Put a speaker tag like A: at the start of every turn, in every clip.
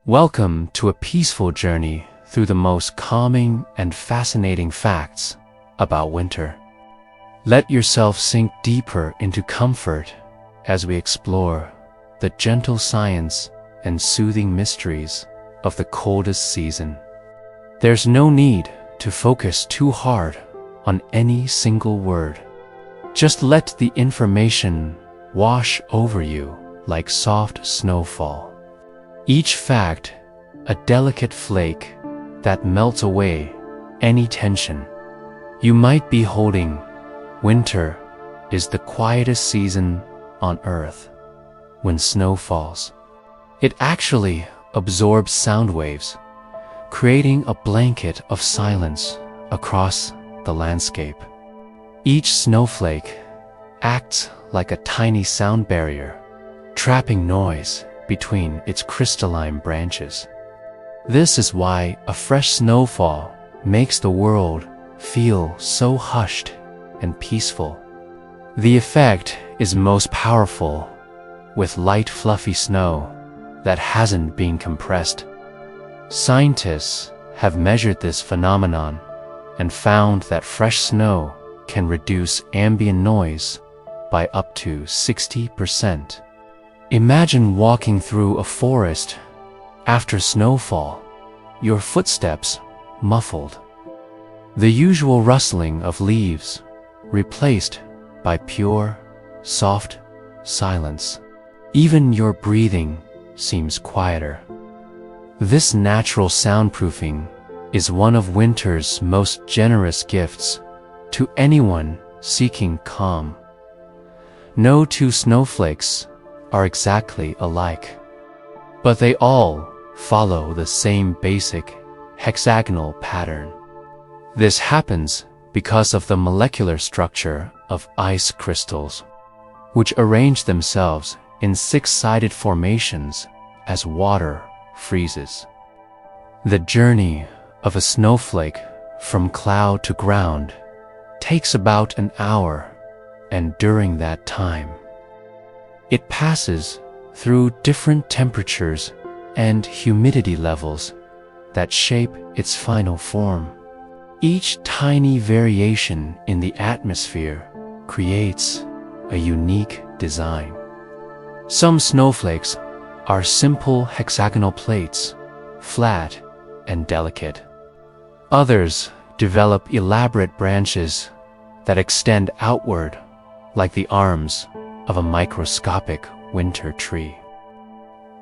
A: Welcome to a peaceful journey through the most calming and fascinating facts about winter. Let yourself sink deeper into comfort as we explore the gentle science and soothing mysteries of the coldest season. There's no need to focus too hard on any single word. Just let the information wash over you like soft snowfall. Each fact, a delicate flake that melts away any tension you might be holding. Winter is the quietest season on Earth. When snow falls, it actually absorbs sound waves, creating a blanket of silence across the landscape. Each snowflake acts like a tiny sound barrier, trapping noise between its crystalline branches. This is why a fresh snowfall makes the world feel so hushed and peaceful. The effect is most powerful with light, fluffy snow that hasn't been compressed. Scientists have measured this phenomenon and found that fresh snow can reduce ambient noise by up to 60%. Imagine walking through a forest after snowfall, your footsteps muffled. The usual rustling of leaves replaced by pure, soft silence. Even your breathing seems quieter. This natural soundproofing is one of winter's most generous gifts to anyone seeking calm. No two snowflakes are exactly alike, but they all follow the same basic hexagonal pattern. This happens because of the molecular structure of ice crystals, which arrange themselves in six-sided formations as water freezes. The journey of a snowflake from cloud to ground takes about an hour, and during that time, it passes through different temperatures and humidity levels that shape its final form. Each tiny variation in the atmosphere creates a unique design. Some snowflakes are simple hexagonal plates, flat and delicate. Others develop elaborate branches that extend outward like the arms of a microscopic winter tree.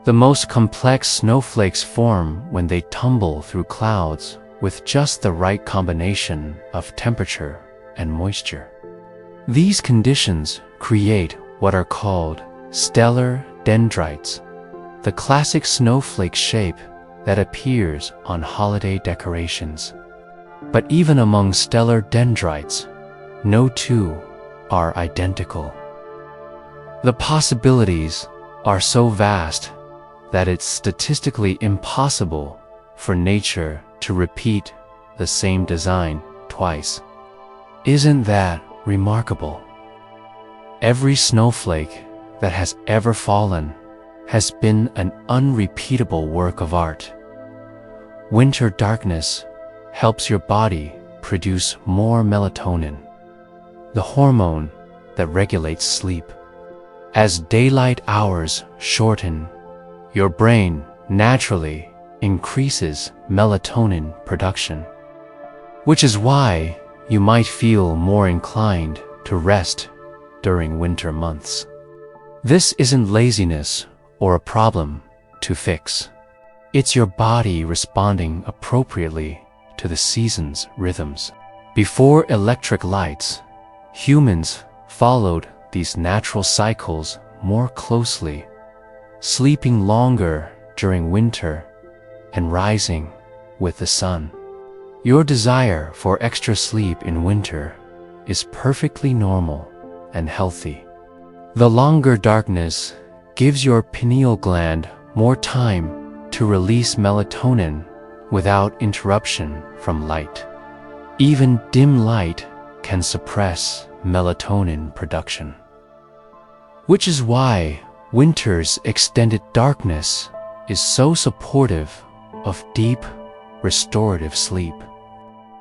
A: The most complex snowflakes form when they tumble through clouds with just the right combination of temperature and moisture. These conditions create what are called stellar dendrites, the classic snowflake shape that appears on holiday decorations. But even among stellar dendrites, no two are identical. The possibilities are so vast that it's statistically impossible for nature to repeat the same design twice. Isn't that remarkable? Every snowflake that has ever fallen has been an unrepeatable work of art. Winter darkness helps your body produce more melatonin, the hormone that regulates sleep. As daylight hours shorten, your brain naturally increases melatonin production, which is why you might feel more inclined to rest during winter months. This isn't laziness or a problem to fix. It's your body responding appropriately to the season's rhythms. Before electric lights, humans followed these natural cycles more closely, sleeping longer during winter and rising with the sun. Your desire for extra sleep in winter is perfectly normal and healthy. The longer darkness gives your pineal gland more time to release melatonin without interruption from light. Even dim light can suppress melatonin production, which is why winter's extended darkness is so supportive of deep, restorative sleep.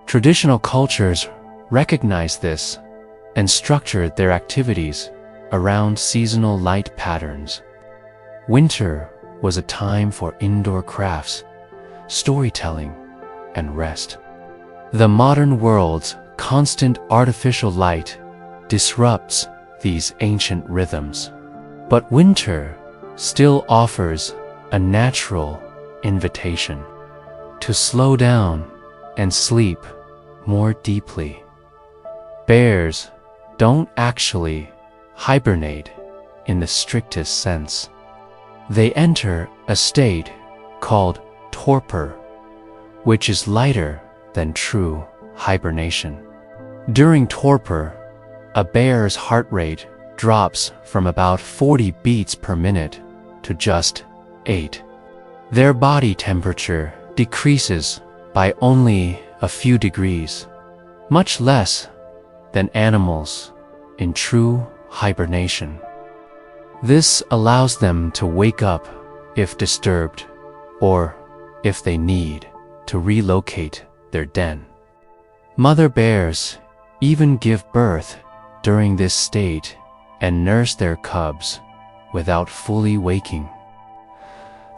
A: Traditional cultures recognize this and structured their activities around seasonal light patterns. Winter was a time for indoor crafts, storytelling, and rest. The modern world's constant artificial light disrupts these ancient rhythms. But winter still offers a natural invitation to slow down and sleep more deeply. Bears don't actually hibernate in the strictest sense. They enter a state called torpor, which is lighter than true hibernation. During torpor, a bear's heart rate drops from about 40 beats per minute to just 8. Their body temperature decreases by only a few degrees, much less than animals in true hibernation. This allows them to wake up if disturbed or if they need to relocate their den. Mother bears even give birth during this state and nurse their cubs without fully waking.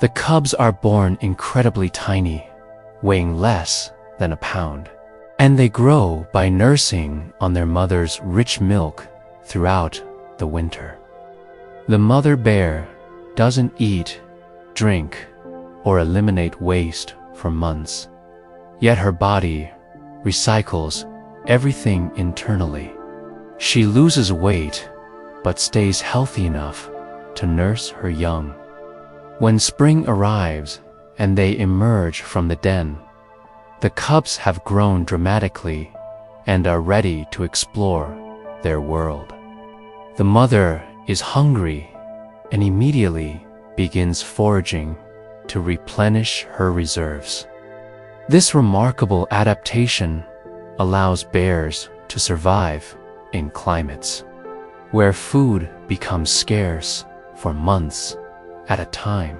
A: The cubs are born incredibly tiny, weighing less than a pound, and they grow by nursing on their mother's rich milk throughout the winter. The mother bear doesn't eat, drink, or eliminate waste for months, yet her body recycles everything internally. She loses weight, but stays healthy enough to nurse her young. When spring arrives and they emerge from the den, the cubs have grown dramatically and are ready to explore their world. The mother is hungry and immediately begins foraging to replenish her reserves. This remarkable adaptation allows bears to survive in climates where food becomes scarce for months at a time.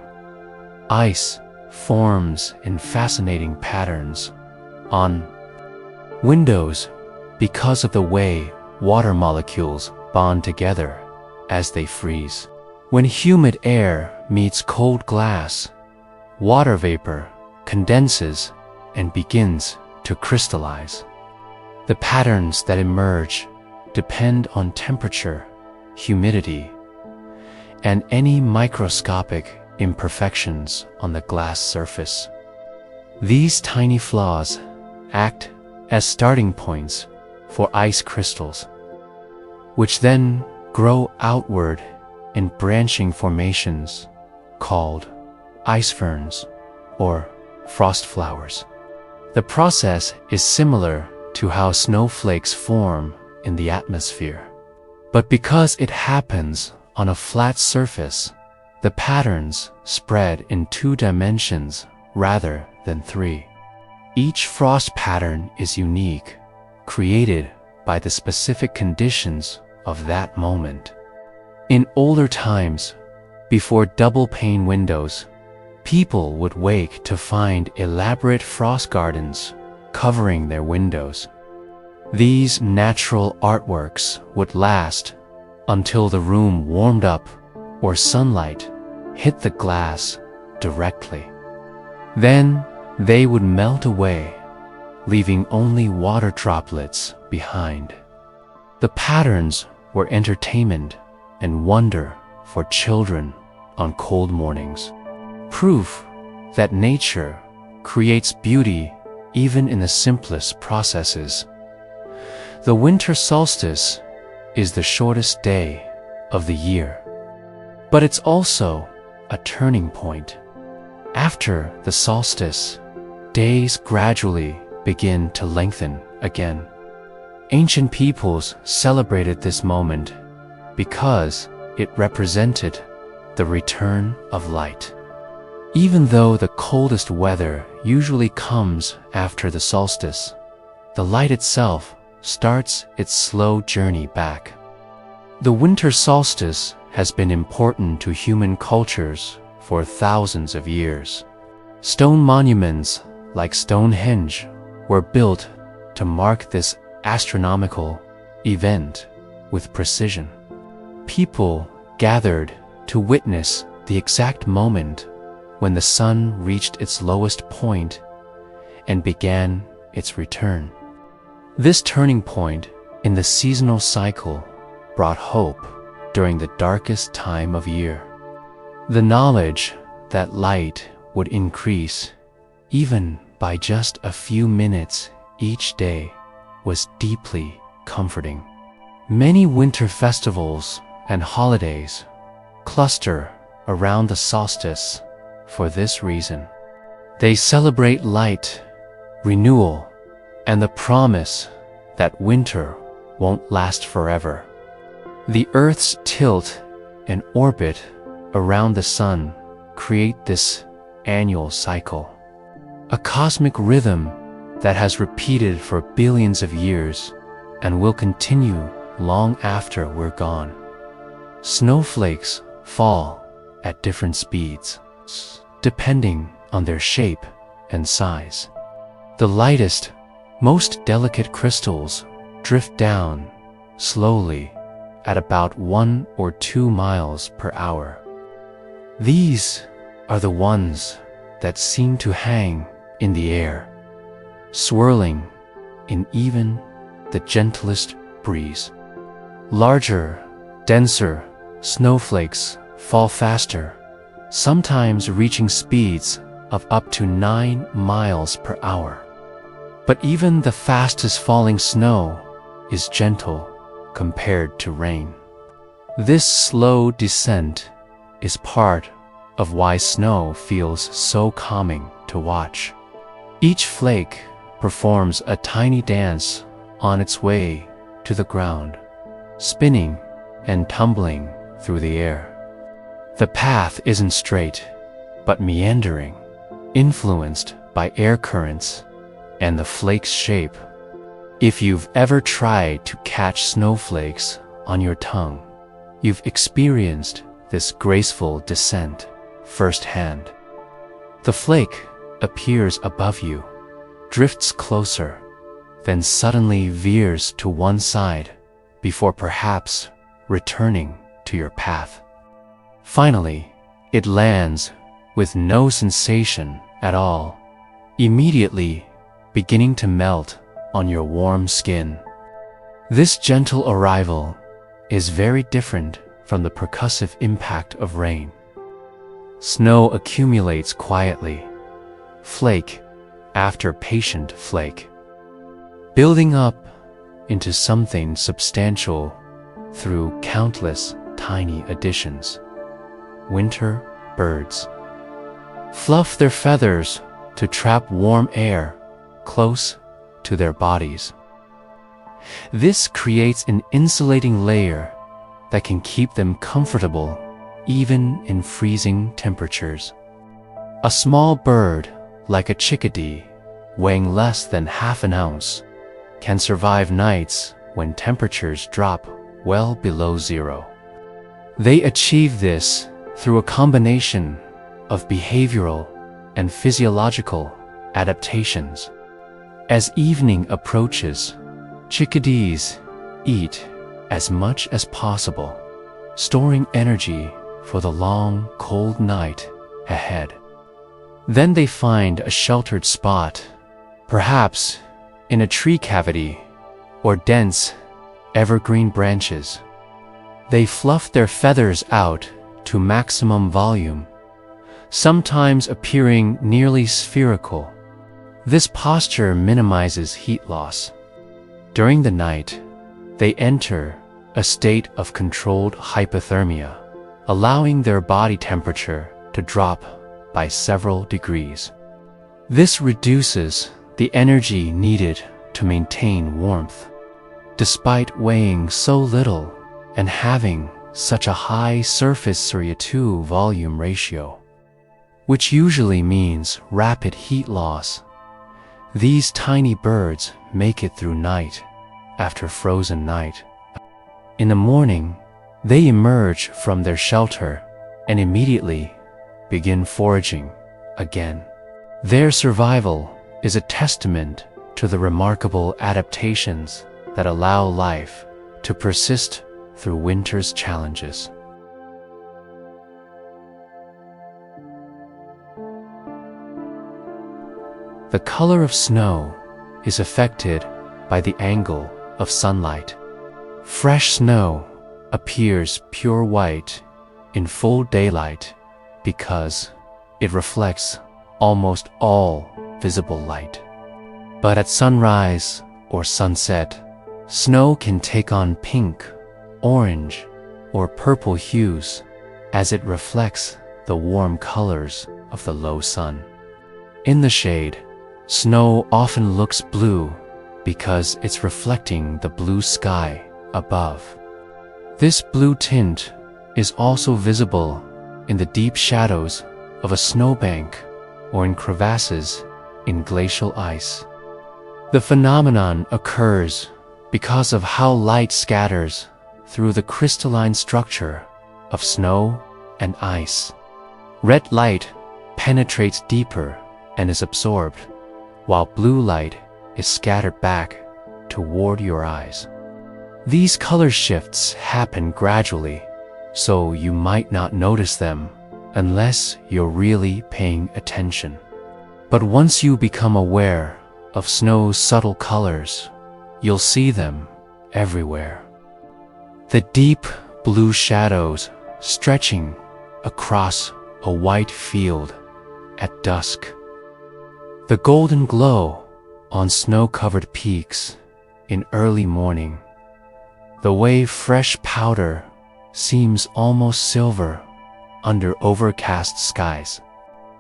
A: Ice forms in fascinating patterns on windows because of the way water molecules bond together as they freeze. When humid air meets cold glass, water vapor condenses and begins to crystallize. The patterns that emerge depend on temperature, humidity, and any microscopic imperfections on the glass surface. These tiny flaws act as starting points for ice crystals, which then grow outward in branching formations called ice ferns or frost flowers. The process is similar to how snowflakes form in the atmosphere, but because it happens on a flat surface, the patterns spread in 2 dimensions rather than 3. Each frost pattern is unique, created by the specific conditions of that moment. In older times, before double-pane windows, people would wake to find elaborate frost gardens covering their windows. These natural artworks would last until the room warmed up or sunlight hit the glass directly. Then they would melt away, leaving only water droplets behind. The patterns were entertainment and wonder for children on cold mornings, proof that nature creates beauty even in the simplest processes. The winter solstice is the shortest day of the year, but it's also a turning point. After the solstice, days gradually begin to lengthen again. Ancient peoples celebrated this moment because it represented the return of light. Even though the coldest weather usually comes after the solstice, the light itself starts its slow journey back. The winter solstice has been important to human cultures for thousands of years. Stone monuments like Stonehenge were built to mark this astronomical event with precision. People gathered to witness the exact moment when the sun reached its lowest point and began its return. This turning point in the seasonal cycle brought hope during the darkest time of year. The knowledge that light would increase, even by just a few minutes each day, was deeply comforting. Many winter festivals and holidays cluster around the solstice for this reason. They celebrate light, renewal, and the promise that winter won't last forever. The Earth's tilt and orbit around the sun create this annual cycle, a cosmic rhythm that has repeated for billions of years and will continue long after we're gone. Snowflakes fall at different speeds, depending on their shape and size. The lightest, most delicate crystals drift down slowly at about 1 or 2 miles per hour. These are the ones that seem to hang in the air, swirling in even the gentlest breeze. Larger, denser snowflakes fall faster, sometimes reaching speeds of up to 9 miles per hour. But even the fastest falling snow is gentle compared to rain. This slow descent is part of why snow feels so calming to watch. Each flake performs a tiny dance on its way to the ground, spinning and tumbling through the air. The path isn't straight, but meandering, influenced by air currents and the flake's shape. If you've ever tried to catch snowflakes on your tongue, you've experienced this graceful descent firsthand. The flake appears above you, drifts closer, then suddenly veers to one side before perhaps returning to your path. Finally, it lands with no sensation at all, immediately beginning to melt on your warm skin. This gentle arrival is very different from the percussive impact of rain. Snow accumulates quietly, flake after patient flake, building up into something substantial through countless tiny additions. Winter birds fluff their feathers to trap warm air close to their bodies. This creates an insulating layer that can keep them comfortable even in freezing temperatures. A small bird, like a chickadee, weighing less than half an ounce, can survive nights when temperatures drop well below zero. They achieve this through a combination of behavioral and physiological adaptations. As evening approaches, chickadees eat as much as possible, storing energy for the long, cold night ahead. Then they find a sheltered spot, perhaps in a tree cavity or dense, evergreen branches. They fluff their feathers out to maximum volume, sometimes appearing nearly spherical. This posture minimizes heat loss. During the night, they enter a state of controlled hypothermia, allowing their body temperature to drop by several degrees. This reduces the energy needed to maintain warmth. Despite weighing so little and having such a high surface area-to volume ratio, which usually means rapid heat loss, these tiny birds make it through night after frozen night. In the morning, they emerge from their shelter and immediately begin foraging again. Their survival is a testament to the remarkable adaptations that allow life to persist through winter's challenges. The color of snow is affected by the angle of sunlight. Fresh snow appears pure white in full daylight because it reflects almost all visible light. But at sunrise or sunset, snow can take on pink, orange, or purple hues as it reflects the warm colors of the low sun. In the shade, snow often looks blue because it's reflecting the blue sky above. This blue tint is also visible in the deep shadows of a snowbank or in crevasses in glacial ice. The phenomenon occurs because of how light scatters through the crystalline structure of snow and ice. Red light penetrates deeper and is absorbed, while blue light is scattered back toward your eyes. These color shifts happen gradually, so you might not notice them unless you're really paying attention. But once you become aware of snow's subtle colors, you'll see them everywhere. The deep blue shadows stretching across a white field at dusk. The golden glow on snow-covered peaks in early morning. The way fresh powder seems almost silver under overcast skies.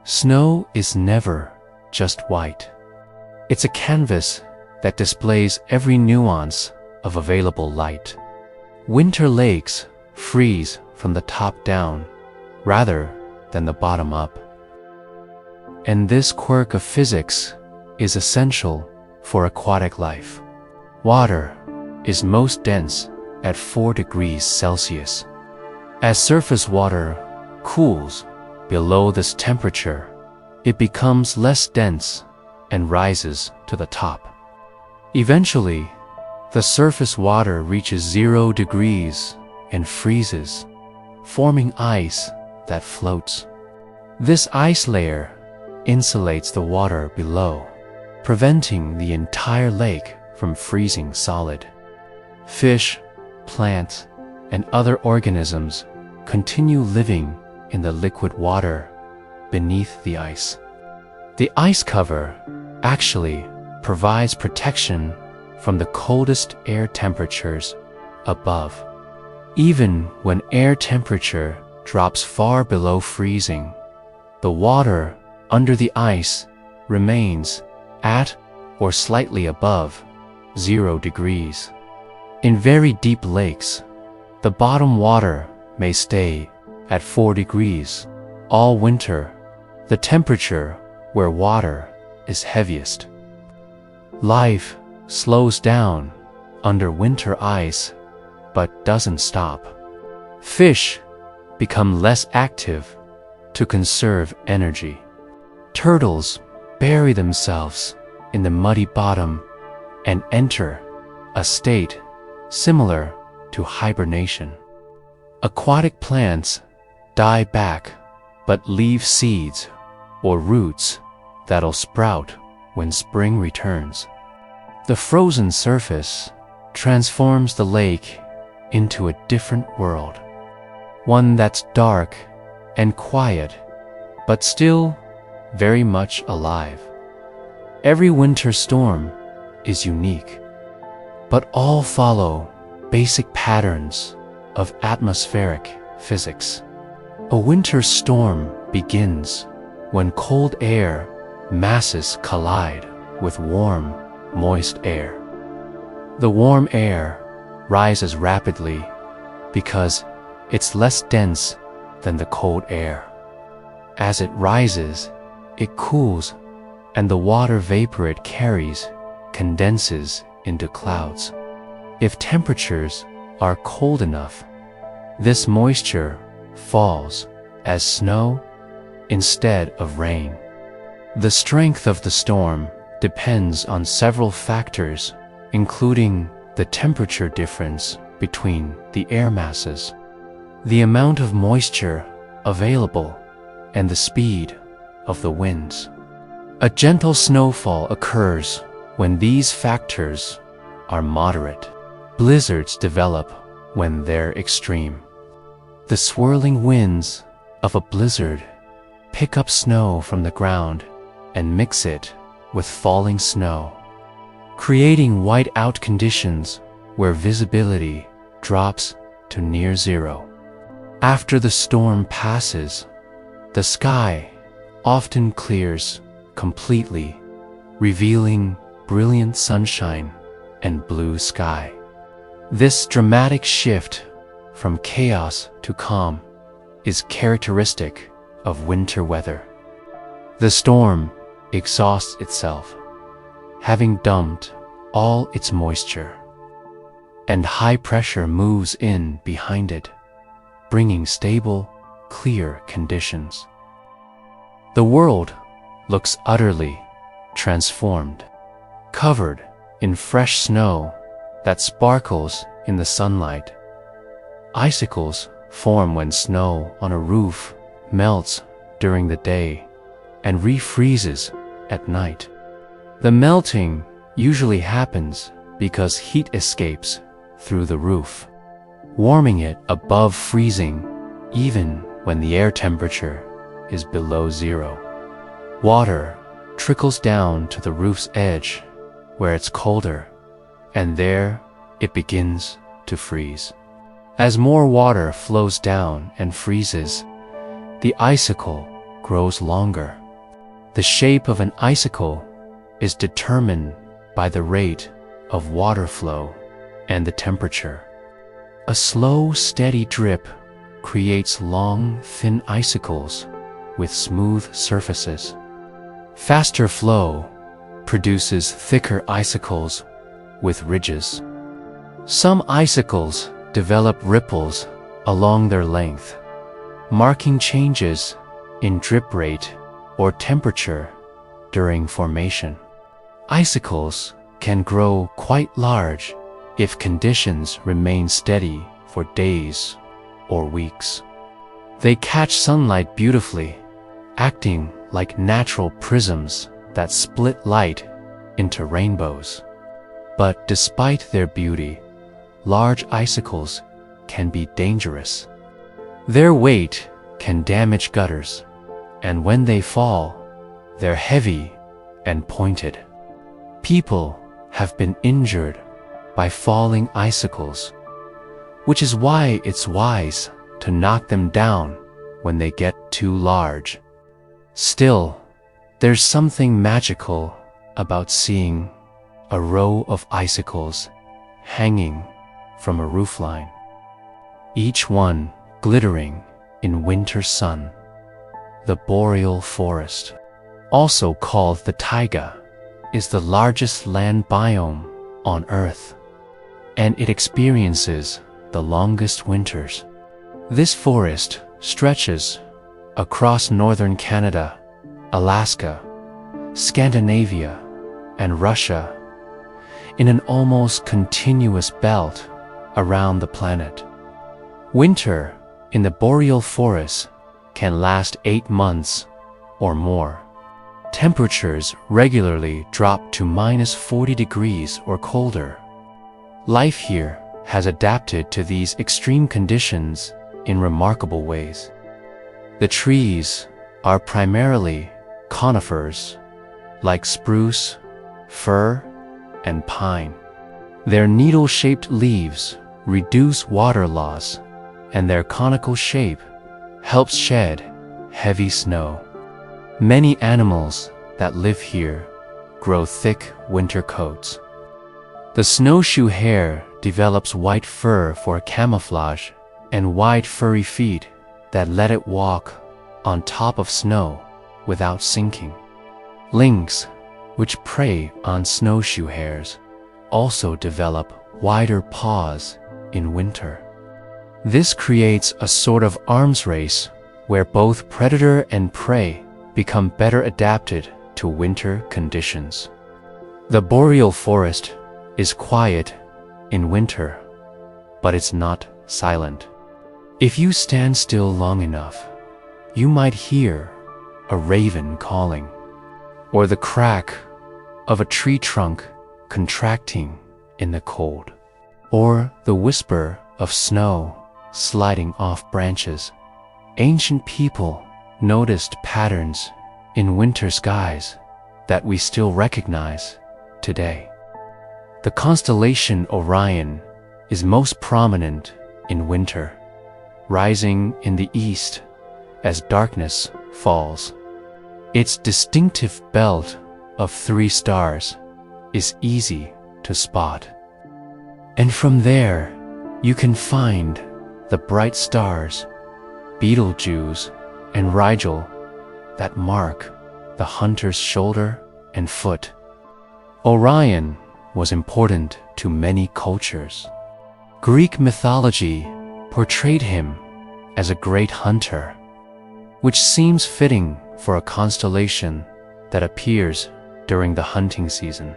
A: Snow is never just white. It's a canvas that displays every nuance of available light. Winter lakes freeze from the top down rather than the bottom up. And this quirk of physics is essential for aquatic life. Water is most dense at 4 degrees Celsius. As surface water cools below this temperature, it becomes less dense and rises to the top. Eventually, the surface water reaches 0 degrees and freezes, forming ice that floats. This ice layer insulates the water below, preventing the entire lake from freezing solid. Fish, plants, and other organisms continue living in the liquid water beneath the ice. The ice cover actually provides protection from the coldest air temperatures above. Even when air temperature drops far below freezing, the water under the ice remains at or slightly above 0 degrees. In very deep lakes, the bottom water may stay at 4 degrees all winter, the temperature where water is heaviest. Life slows down under winter ice, but doesn't stop. Fish become less active to conserve energy. Turtles bury themselves in the muddy bottom and enter a state similar to hibernation. Aquatic plants die back but leave seeds or roots that'll sprout when spring returns. The frozen surface transforms the lake into a different world, one that's dark and quiet, but still very much alive. Every winter storm is unique, but all follow basic patterns of atmospheric physics. A winter storm begins when cold air masses collide with warm, moist air. The warm air rises rapidly because it's less dense than the cold air. As it rises, it cools, and the water vapor it carries condenses into clouds. If temperatures are cold enough, this moisture falls as snow instead of rain. The strength of the storm depends on several factors, including the temperature difference between the air masses, the amount of moisture available, and the speed of the winds. A gentle snowfall occurs when these factors are moderate. Blizzards develop when they're extreme. The swirling winds of a blizzard pick up snow from the ground and mix it with falling snow, creating whiteout conditions where visibility drops to near zero. After the storm passes, the sky often clears completely, revealing brilliant sunshine and blue sky. This dramatic shift from chaos to calm is characteristic of winter weather. The storm exhausts itself, having dumped all its moisture, and high pressure moves in behind it, bringing stable, clear conditions. The world looks utterly transformed, covered in fresh snow that sparkles in the sunlight. Icicles form when snow on a roof melts during the day and refreezes at night. The melting usually happens because heat escapes through the roof, warming it above freezing even when the air temperature is below zero. Water trickles down to the roof's edge where it's colder, and there it begins to freeze. As more water flows down and freezes, the icicle grows longer. The shape of an icicle is determined by the rate of water flow and the temperature. A slow, steady drip creates long, thin icicles with smooth surfaces. Faster flow produces thicker icicles with ridges. Some icicles develop ripples along their length, marking changes in drip rate or temperature during formation. Icicles can grow quite large if conditions remain steady for days or weeks. They catch sunlight beautifully, acting like natural prisms that split light into rainbows. But despite their beauty, large icicles can be dangerous. Their weight can damage gutters, and when they fall, they're heavy and pointed. People have been injured by falling icicles, which is why it's wise to knock them down when they get too large. Still, there's something magical about seeing a row of icicles hanging from a roofline, each one glittering in winter sun. The boreal forest, also called the taiga, is the largest land biome on Earth, and it experiences the longest winters. This forest stretches across northern Canada, Alaska, Scandinavia, and Russia in an almost continuous belt around the planet. Winter in the boreal forest can last 8 months or more. Temperatures regularly drop to -40 degrees or colder. Life here has adapted to these extreme conditions in remarkable ways. The trees are primarily conifers, like spruce, fir, and pine. Their needle-shaped leaves reduce water loss, and their conical shape helps shed heavy snow. Many animals that live here grow thick winter coats. The snowshoe hare develops white fur for camouflage and wide furry feet that let it walk on top of snow without sinking. Lynx, which prey on snowshoe hares, also develop wider paws in winter. This creates a sort of arms race where both predator and prey become better adapted to winter conditions. The boreal forest is quiet in winter, but it's not silent. If you stand still long enough, you might hear a raven calling, or the crack of a tree trunk contracting in the cold, or the whisper of snow sliding off branches. Ancient people noticed patterns in winter skies that we still recognize today. The constellation Orion is most prominent in winter, rising in the east as darkness falls. Its distinctive belt of 3 stars is easy to spot. And from there, you can find the bright stars, Betelgeuse and Rigel, that mark the hunter's shoulder and foot. Orion was important to many cultures. Greek mythology portrayed him as a great hunter, which seems fitting for a constellation that appears during the hunting season.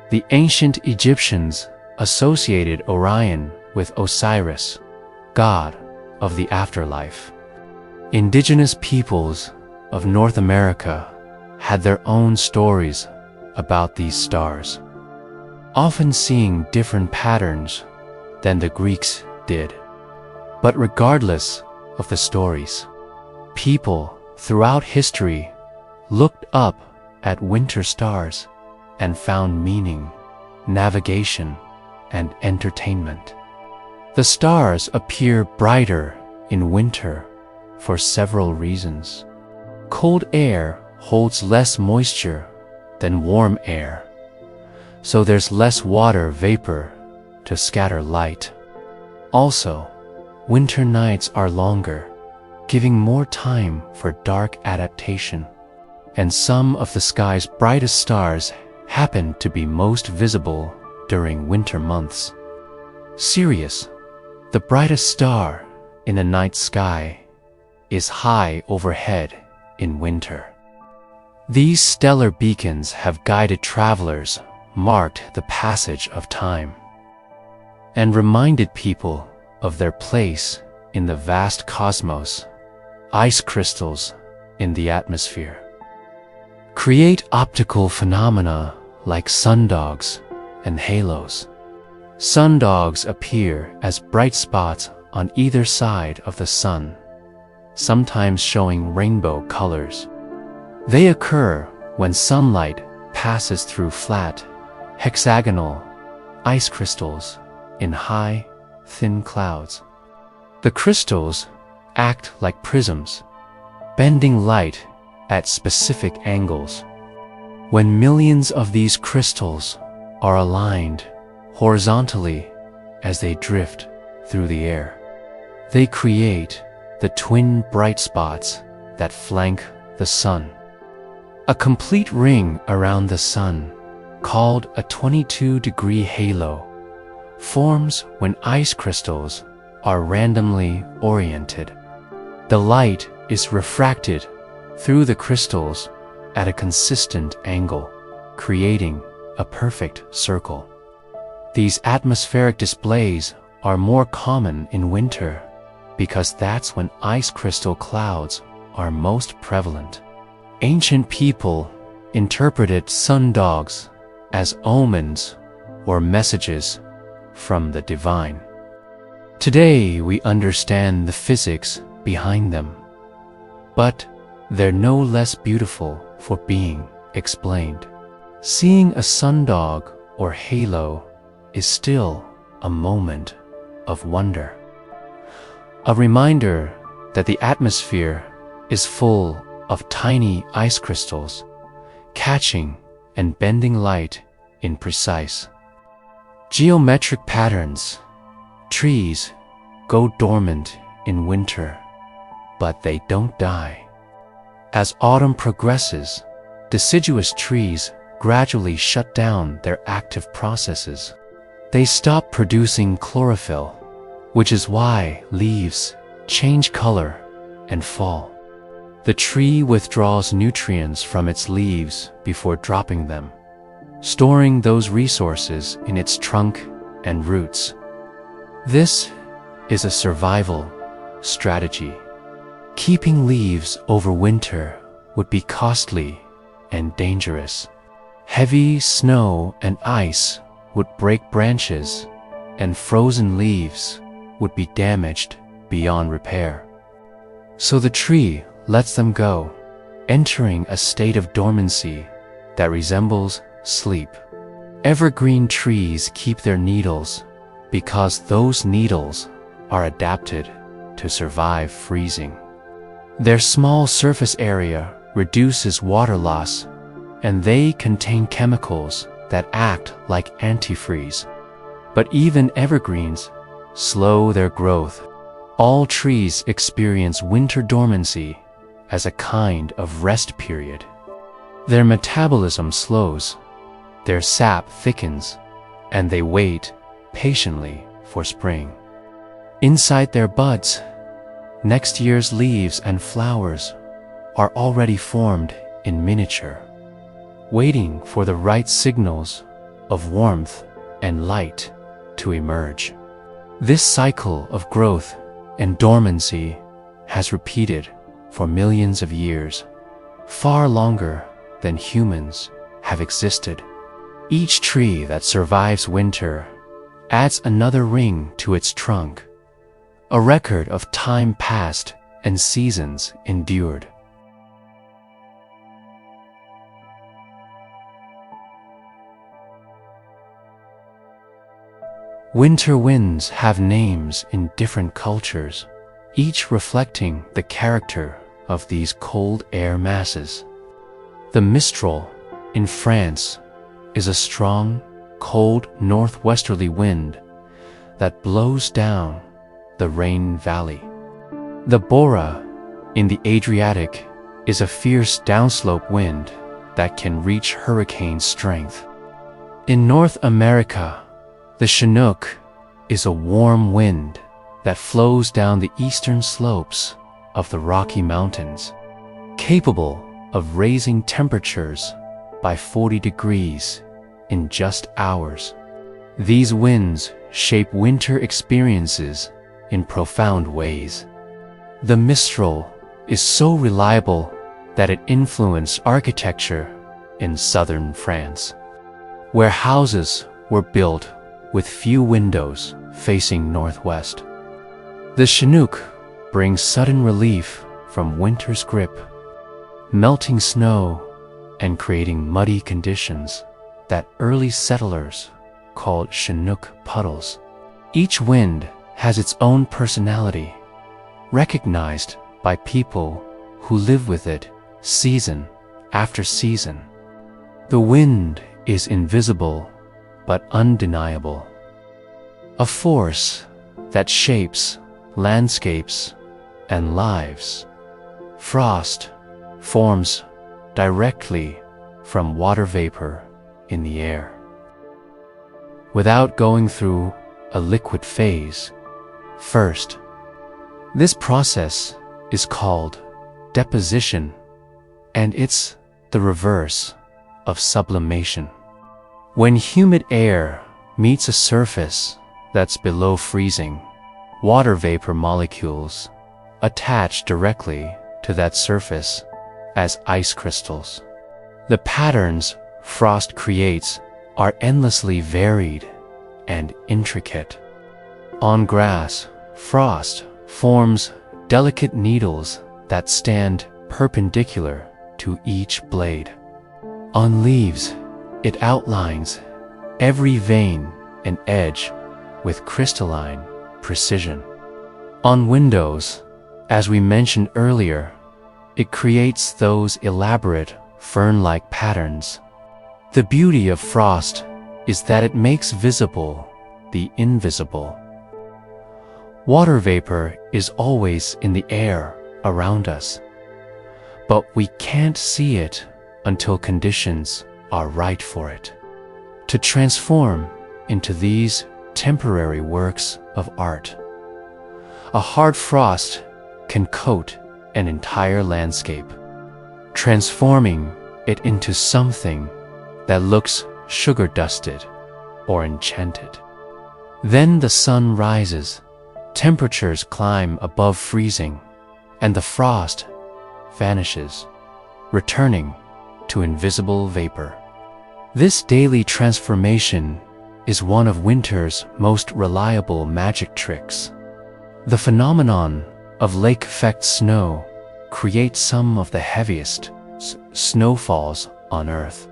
A: The ancient Egyptians associated Orion with Osiris, god of the afterlife. Indigenous peoples of North America had their own stories about these stars, often seeing different patterns than the Greeks did. But regardless of the stories, people throughout history looked up at winter stars and found meaning, navigation, and entertainment. The stars appear brighter in winter for several reasons. Cold air holds less moisture than warm air, so there's less water vapor to scatter light. Also, winter nights are longer, giving more time for dark adaptation, and some of the sky's brightest stars happen to be most visible during winter months. Sirius, the brightest star in the night sky, is high overhead in winter. These stellar beacons have guided travelers, marked the passage of time, and reminded people of their place in the vast cosmos. Ice crystals in the atmosphere create optical phenomena like sundogs and halos. Sundogs appear as bright spots on either side of the sun, sometimes showing rainbow colors. They occur when sunlight passes through flat, hexagonal ice crystals in high, thin clouds. The crystals act like prisms, bending light at specific angles. When millions of these crystals are aligned horizontally as they drift through the air, they create the twin bright spots that flank the sun. A complete ring around the sun, called a 22-degree halo, forms when ice crystals are randomly oriented. The light is refracted through the crystals at a consistent angle, creating a perfect circle. These atmospheric displays are more common in winter because that's when ice crystal clouds are most prevalent. Ancient people interpreted sundogs as omens or messages from the divine. Today we understand the physics behind them, but they're no less beautiful for being explained. Seeing a sundog or halo is still a moment of wonder, a reminder that the atmosphere is full of tiny ice crystals, catching and bending light in precise, geometric patterns. Trees go dormant in winter, but they don't die. As autumn progresses, deciduous trees gradually shut down their active processes. They stop producing chlorophyll, which is why leaves change color and fall. The tree withdraws nutrients from its leaves before dropping them, storing those resources in its trunk and roots. This is a survival strategy. Keeping leaves over winter would be costly and dangerous. Heavy snow and ice would break branches, and frozen leaves would be damaged beyond repair. So the tree lets them go, entering a state of dormancy that resembles sleep. Evergreen trees keep their needles because those needles are adapted to survive freezing. Their small surface area reduces water loss, and they contain chemicals that act like antifreeze. But even evergreens slow their growth. All trees experience winter dormancy as a kind of rest period. Their metabolism slows, their sap thickens, and they wait patiently for spring. Inside their buds, next year's leaves and flowers are already formed in miniature, waiting for the right signals of warmth and light to emerge. This cycle of growth and dormancy has repeated for millions of years, far longer than humans have existed. Each tree that survives winter adds another ring to its trunk, a record of time passed and seasons endured. Winter winds have names in different cultures, each reflecting the character of these cold air masses. The Mistral in France is a strong, cold northwesterly wind that blows down the Rhine Valley. The Bora in the Adriatic is a fierce downslope wind that can reach hurricane strength. In North America, the Chinook is a warm wind that flows down the eastern slopes of the Rocky Mountains, capable of raising temperatures by 40 degrees in just hours. These winds shape winter experiences in profound ways. The Mistral is so reliable that it influenced architecture in southern France, where houses were built with few windows facing northwest. The Chinook brings sudden relief from winter's grip, melting snow and creating muddy conditions that early settlers called Chinook puddles. Each wind has its own personality, recognized by people who live with it season after season. The wind is invisible but undeniable, a force that shapes landscapes and lives. Frost forms directly from water vapor in the air, without going through a liquid phase first. This process is called deposition, and it's the reverse of sublimation. When humid air meets a surface that's below freezing, water vapor molecules attach directly to that surface as ice crystals. The patterns frost creates are endlessly varied and intricate. On grass, frost forms delicate needles that stand perpendicular to each blade. On leaves, it outlines every vein and edge with crystalline precision. On windows, as we mentioned earlier, it creates those elaborate fern-like patterns. The beauty of frost is that it makes visible the invisible. Water vapor is always in the air around us, but we can't see it until conditions are right for it to transform into these temporary works of art. A hard frost can coat an entire landscape, transforming it into something that looks sugar-dusted or enchanted. Then the sun rises, temperatures climb above freezing, and the frost vanishes, returning to invisible vapor. This daily transformation is one of winter's most reliable magic tricks. The phenomenon of lake effect snow creates some of the heaviest snowfalls on Earth.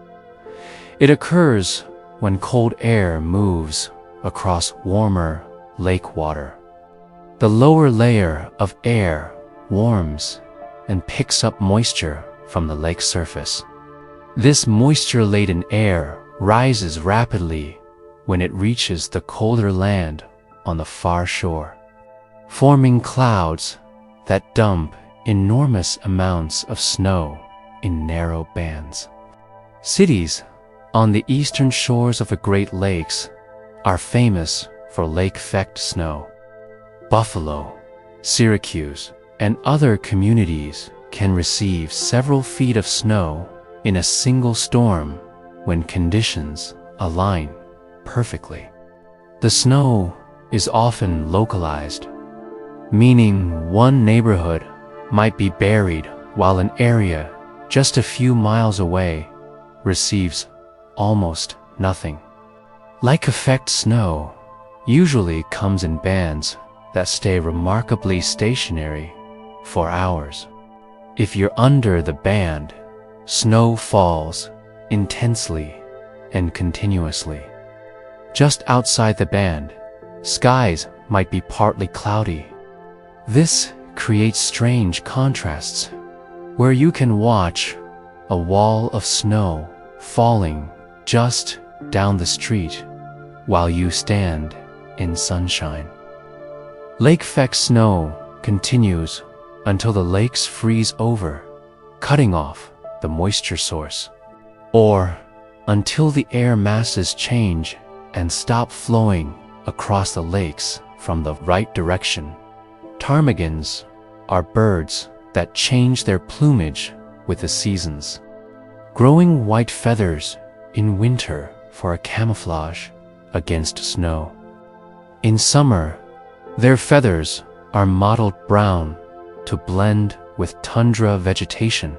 A: It occurs when cold air moves across warmer lake water. The lower layer of air warms and picks up moisture from the lake surface. This moisture-laden air rises rapidly when it reaches the colder land on the far shore, forming clouds that dump enormous amounts of snow in narrow bands. Cities on the eastern shores of the Great Lakes are famous for lake effect snow. Buffalo, Syracuse, and other communities can receive several feet of snow in a single storm when conditions align perfectly. The snow is often localized, meaning one neighborhood might be buried while an area just a few miles away receives almost nothing. Lake effect snow usually comes in bands that stay remarkably stationary for hours. If you're under the band, snow falls intensely and continuously. Just outside the band, skies might be partly cloudy. This creates strange contrasts where you can watch a wall of snow falling just down the street while you stand in sunshine. Lake effect snow continues until the lakes freeze over, cutting off the moisture source, or until the air masses change and stop flowing across the lakes from the right direction. Ptarmigans are birds that change their plumage with the seasons, growing white feathers in winter for a camouflage against snow. In summer, their feathers are mottled brown to blend with tundra vegetation.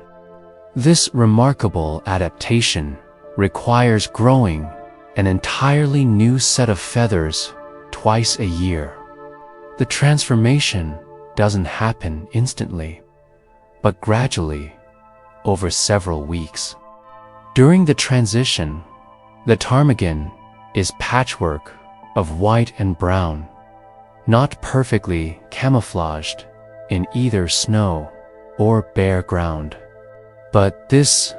A: This remarkable adaptation requires growing an entirely new set of feathers twice a year. The transformation doesn't happen instantly, but gradually over several weeks. During the transition, the ptarmigan is patchwork of white and brown, not perfectly camouflaged in either snow or bare ground. But this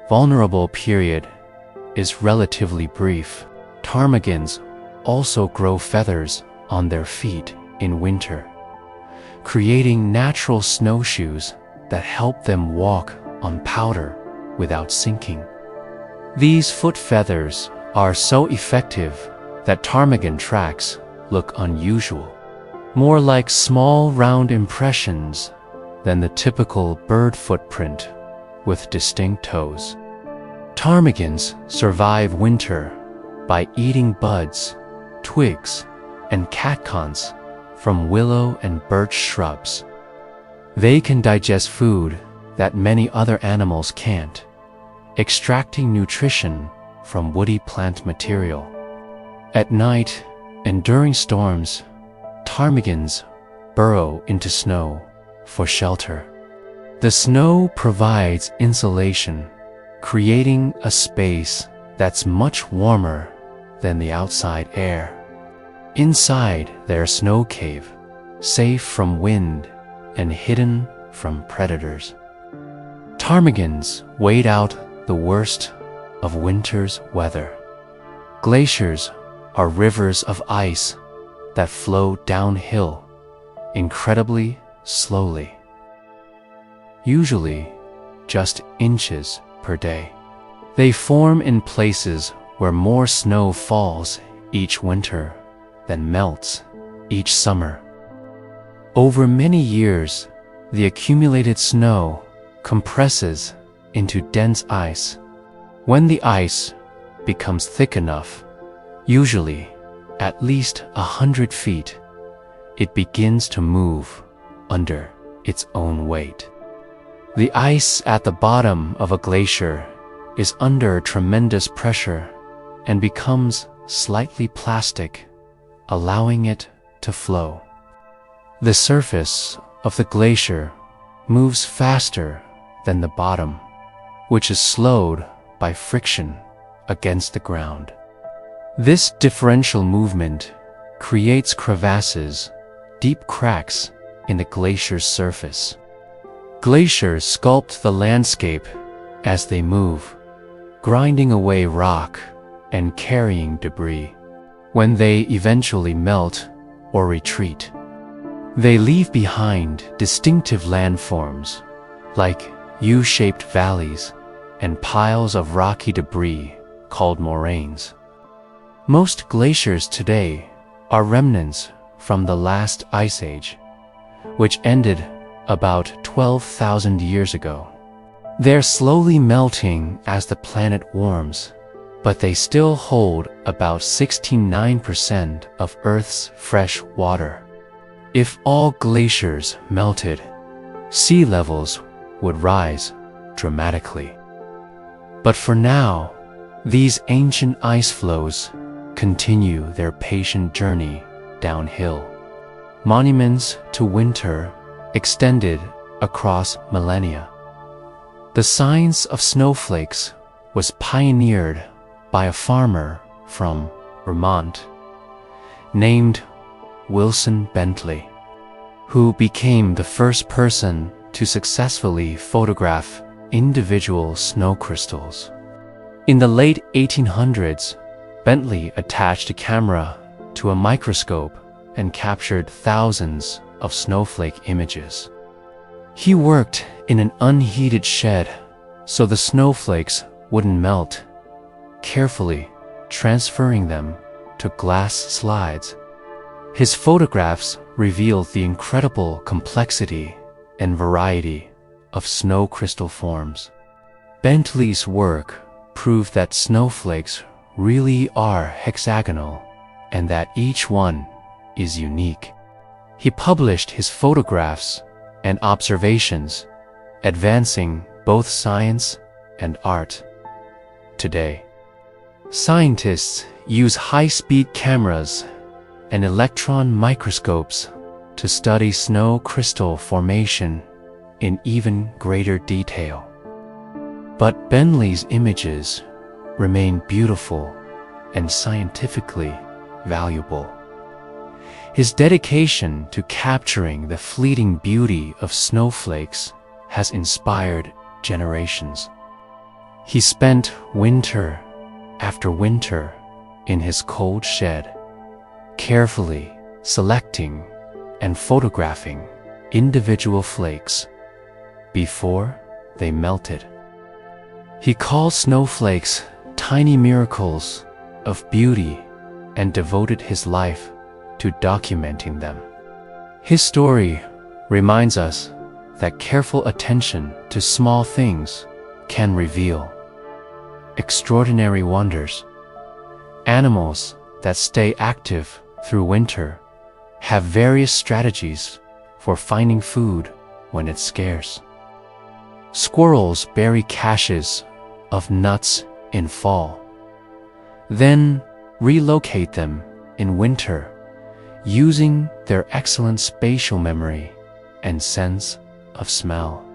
A: vulnerable period is relatively brief. Ptarmigans also grow feathers on their feet in winter, creating natural snowshoes that help them walk on powder without sinking. These foot feathers are so effective that ptarmigan tracks look unusual, more like small round impressions than the typical bird footprint with distinct toes. Ptarmigans survive winter by eating buds, twigs, and catkons from willow and birch shrubs. They can digest food that many other animals can't, extracting nutrition from woody plant material. At night and during storms, ptarmigans burrow into snow for shelter. The snow provides insulation, creating a space that's much warmer than the outside air. Inside their snow cave, safe from wind and hidden from predators, ptarmigans wait out the worst of winter's weather. Glaciers are rivers of ice that flow downhill incredibly slowly, usually just inches per day. They form in places where more snow falls each winter than melts each summer. Over many years, the accumulated snow compresses into dense ice. When the ice becomes thick enough, usually at least 100 feet, it begins to move under its own weight. The ice at the bottom of a glacier is under tremendous pressure and becomes slightly plastic, allowing it to flow. The surface of the glacier moves faster than the bottom, which is slowed by friction against the ground. This differential movement creates crevasses, deep cracks in the glacier's surface. Glaciers sculpt the landscape as they move, grinding away rock and carrying debris. When they eventually melt or retreat, they leave behind distinctive landforms like U-shaped valleys and piles of rocky debris called moraines. Most glaciers today are remnants from the last ice age, which ended about 12,000 years ago. They're slowly melting as the planet warms, but they still hold about 69% of Earth's fresh water. If all glaciers melted, sea levels would rise dramatically. But for now, these ancient ice flows continue their patient journey downhill. Monuments to winter extended across millennia. The science of snowflakes was pioneered by a farmer from Vermont named Wilson Bentley, who became the first person to successfully photograph individual snow crystals. In the late 1800s, Bentley attached a camera to a microscope and captured thousands of snowflake images. He worked in an unheated shed so the snowflakes wouldn't melt, carefully transferring them to glass slides. His photographs revealed the incredible complexity and variety of snow crystal forms. Bentley's work proved that snowflakes really are hexagonal and that each one is unique. He published his photographs and observations, advancing both science and art. Today, scientists use high-speed cameras and electron microscopes to study snow crystal formation in even greater detail. But Bentley's images remain beautiful and scientifically valuable. His dedication to capturing the fleeting beauty of snowflakes has inspired generations. He spent winter after winter in his cold shed, carefully selecting and photographing individual flakes before they melted. He called snowflakes tiny miracles of beauty and devoted his life to documenting them. His story reminds us that careful attention to small things can reveal extraordinary wonders. Animals that stay active through winter have various strategies for finding food when it's scarce. Squirrels bury caches of nuts in fall, then relocate them in winter using their excellent spatial memory and sense of smell.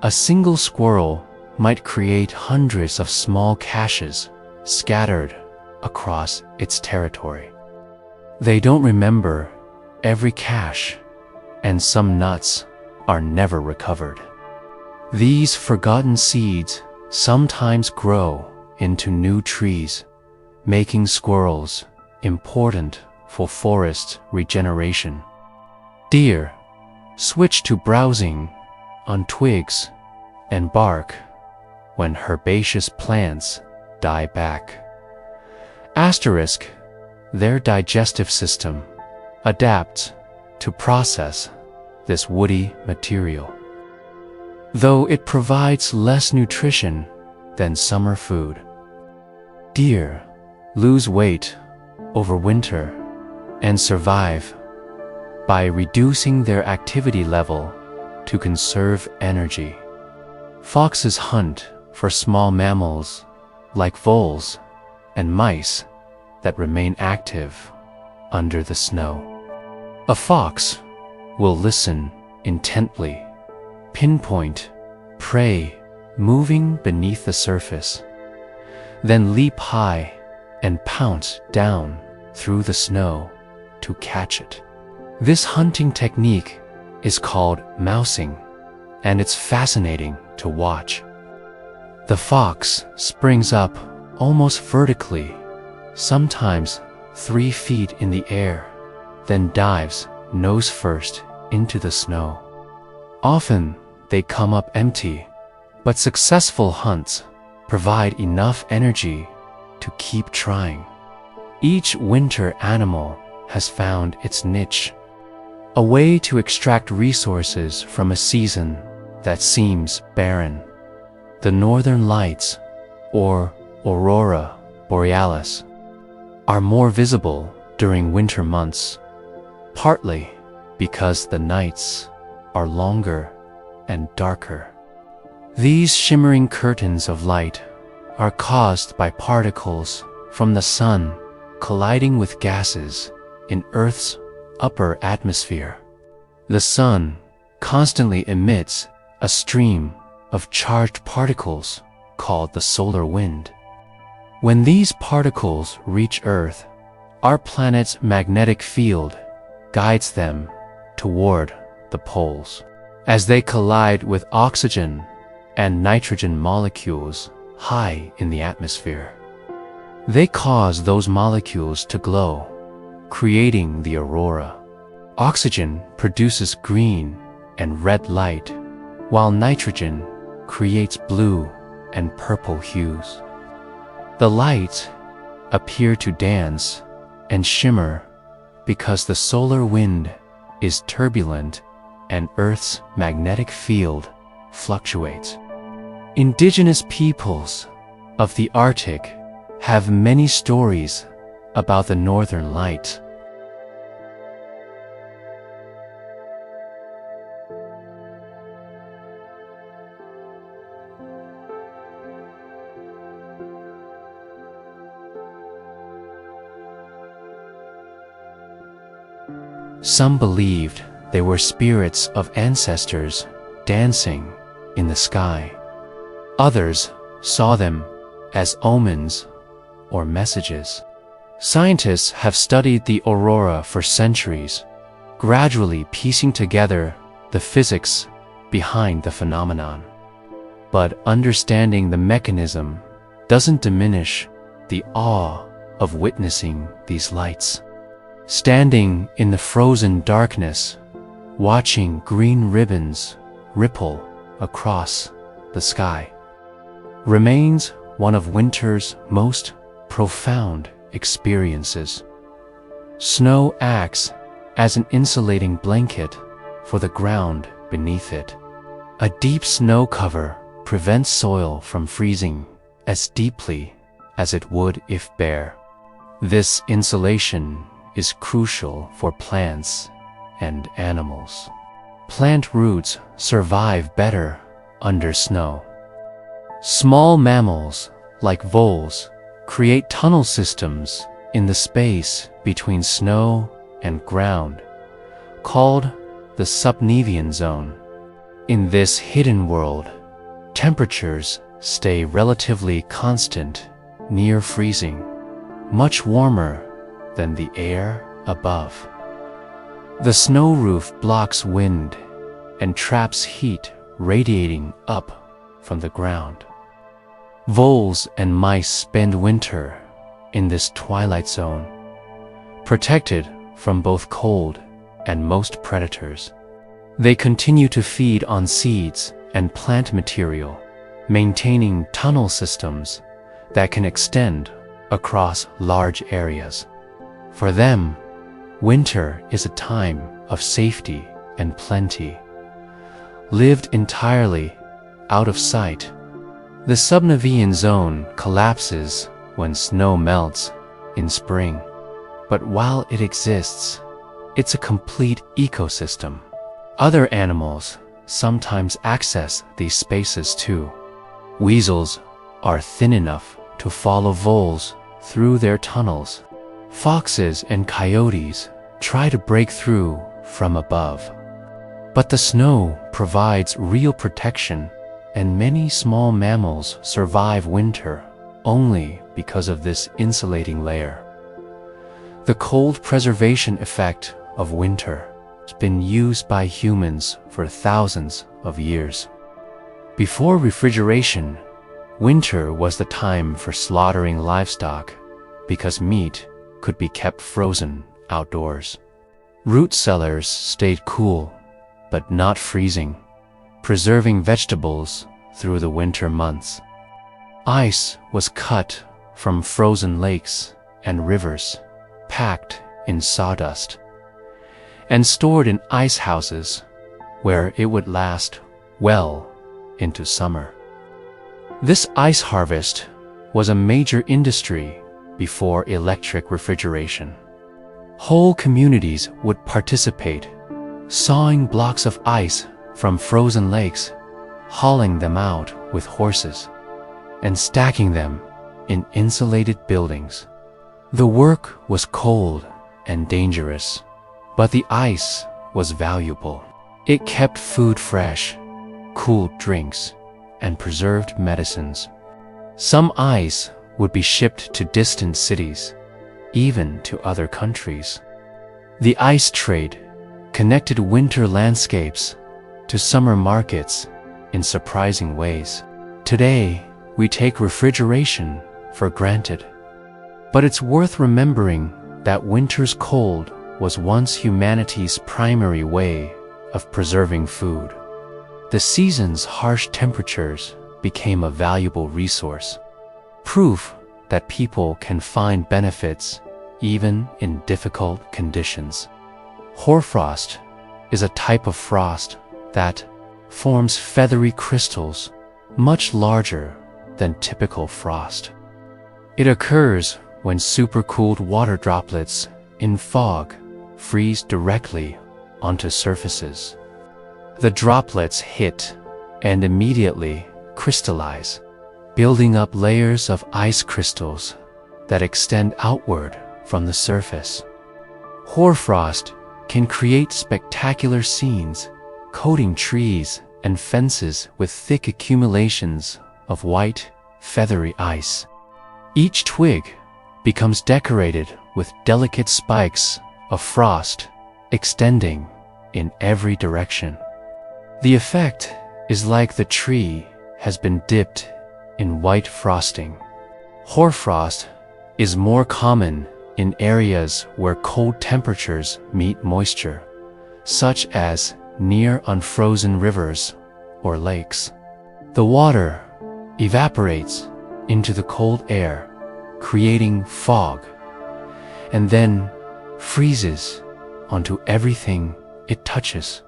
A: A single squirrel might create hundreds of small caches scattered across its territory. They don't remember every cache, and some nuts are never recovered. These forgotten seeds sometimes grow into new trees, making squirrels important for forest regeneration. Deer switch to browsing on twigs and bark when herbaceous plants die back. Their digestive system adapts to process this woody material. Though it provides less nutrition than summer food. Deer lose weight over winter and survive by reducing their activity level to conserve energy. Foxes hunt for small mammals like voles and mice that remain active under the snow. A fox will listen intently, pinpoint prey moving beneath the surface, then leap high and pounce down through the snow to catch it. This hunting technique is called mousing, and it's fascinating to watch. The fox springs up almost vertically, sometimes 3 feet in the air, then dives nose first into the snow. Often they come up empty, but successful hunts provide enough energy to keep trying. Each winter animal has found its niche, a way to extract resources from a season that seems barren. The northern lights, or aurora borealis, are more visible during winter months, partly because the nights are longer and darker. These shimmering curtains of light are caused by particles from the sun colliding with gases in Earth's upper atmosphere. The sun constantly emits a stream of charged particles called the solar wind. When these particles reach Earth, our planet's magnetic field guides them toward the poles. As they collide with oxygen and nitrogen molecules high in the atmosphere, they cause those molecules to glow, creating the aurora. Oxygen produces green and red light, while nitrogen creates blue and purple hues. The lights appear to dance and shimmer because the solar wind is turbulent and Earth's magnetic field fluctuates. Indigenous peoples of the Arctic have many stories about the northern lights. Some believed they were spirits of ancestors dancing in the sky. Others saw them as omens or messages. Scientists have studied the aurora for centuries, gradually piecing together the physics behind the phenomenon. But understanding the mechanism doesn't diminish the awe of witnessing these lights. Standing in the frozen darkness, watching green ribbons ripple across the sky, remains one of winter's most profound experiences. Snow acts as an insulating blanket for the ground beneath it. A deep snow cover prevents soil from freezing as deeply as it would if bare. This insulation is crucial for plants and animals. Plant roots survive better under snow. Small mammals, like voles, create tunnel systems in the space between snow and ground, called the subnevian zone. In this hidden world, temperatures stay relatively constant, near freezing, much warmer than the air above. The snow roof blocks wind and traps heat radiating up from the ground. Voles and mice spend winter in this twilight zone, protected from both cold and most predators. They continue to feed on seeds and plant material, maintaining tunnel systems that can extend across large areas. For them, winter is a time of safety and plenty, lived entirely out of sight. The subnivean zone collapses when snow melts in spring, but while it exists, it's a complete ecosystem. Other animals sometimes access these spaces too. Weasels are thin enough to follow voles through their tunnels. Foxes and coyotes try to break through from above. But the snow provides real protection, and many small mammals survive winter only because of this insulating layer. The cold preservation effect of winter has been used by humans for thousands of years. Before refrigeration, winter was the time for slaughtering livestock because meat could be kept frozen outdoors. Root cellars stayed cool, but not freezing, preserving vegetables through the winter months. Ice was cut from frozen lakes and rivers, packed in sawdust, and stored in ice houses where it would last well into summer. This ice harvest was a major industry before electric refrigeration. Whole communities would participate, sawing blocks of ice from frozen lakes, hauling them out with horses, and stacking them in insulated buildings. The work was cold and dangerous, but the ice was valuable. It kept food fresh, cooled drinks, and preserved medicines. Some ice would be shipped to distant cities, even to other countries. The ice trade connected winter landscapes to summer markets in surprising ways. Today, we take refrigeration for granted, but it's worth remembering that winter's cold was once humanity's primary way of preserving food. The season's harsh temperatures became a valuable resource, proof that people can find benefits even in difficult conditions. Hoarfrost is a type of frost that forms feathery crystals much larger than typical frost. It occurs when supercooled water droplets in fog freeze directly onto surfaces. The droplets hit and immediately crystallize, building up layers of ice crystals that extend outward from the surface. Hoarfrost can create spectacular scenes, coating trees and fences with thick accumulations of white, feathery ice. Each twig becomes decorated with delicate spikes of frost extending in every direction. The effect is like the tree has been dipped in white frosting. Hoarfrost is more common in areas where cold temperatures meet moisture, such as near unfrozen rivers or lakes. The water evaporates into the cold air, creating fog, and then freezes onto everything it touches.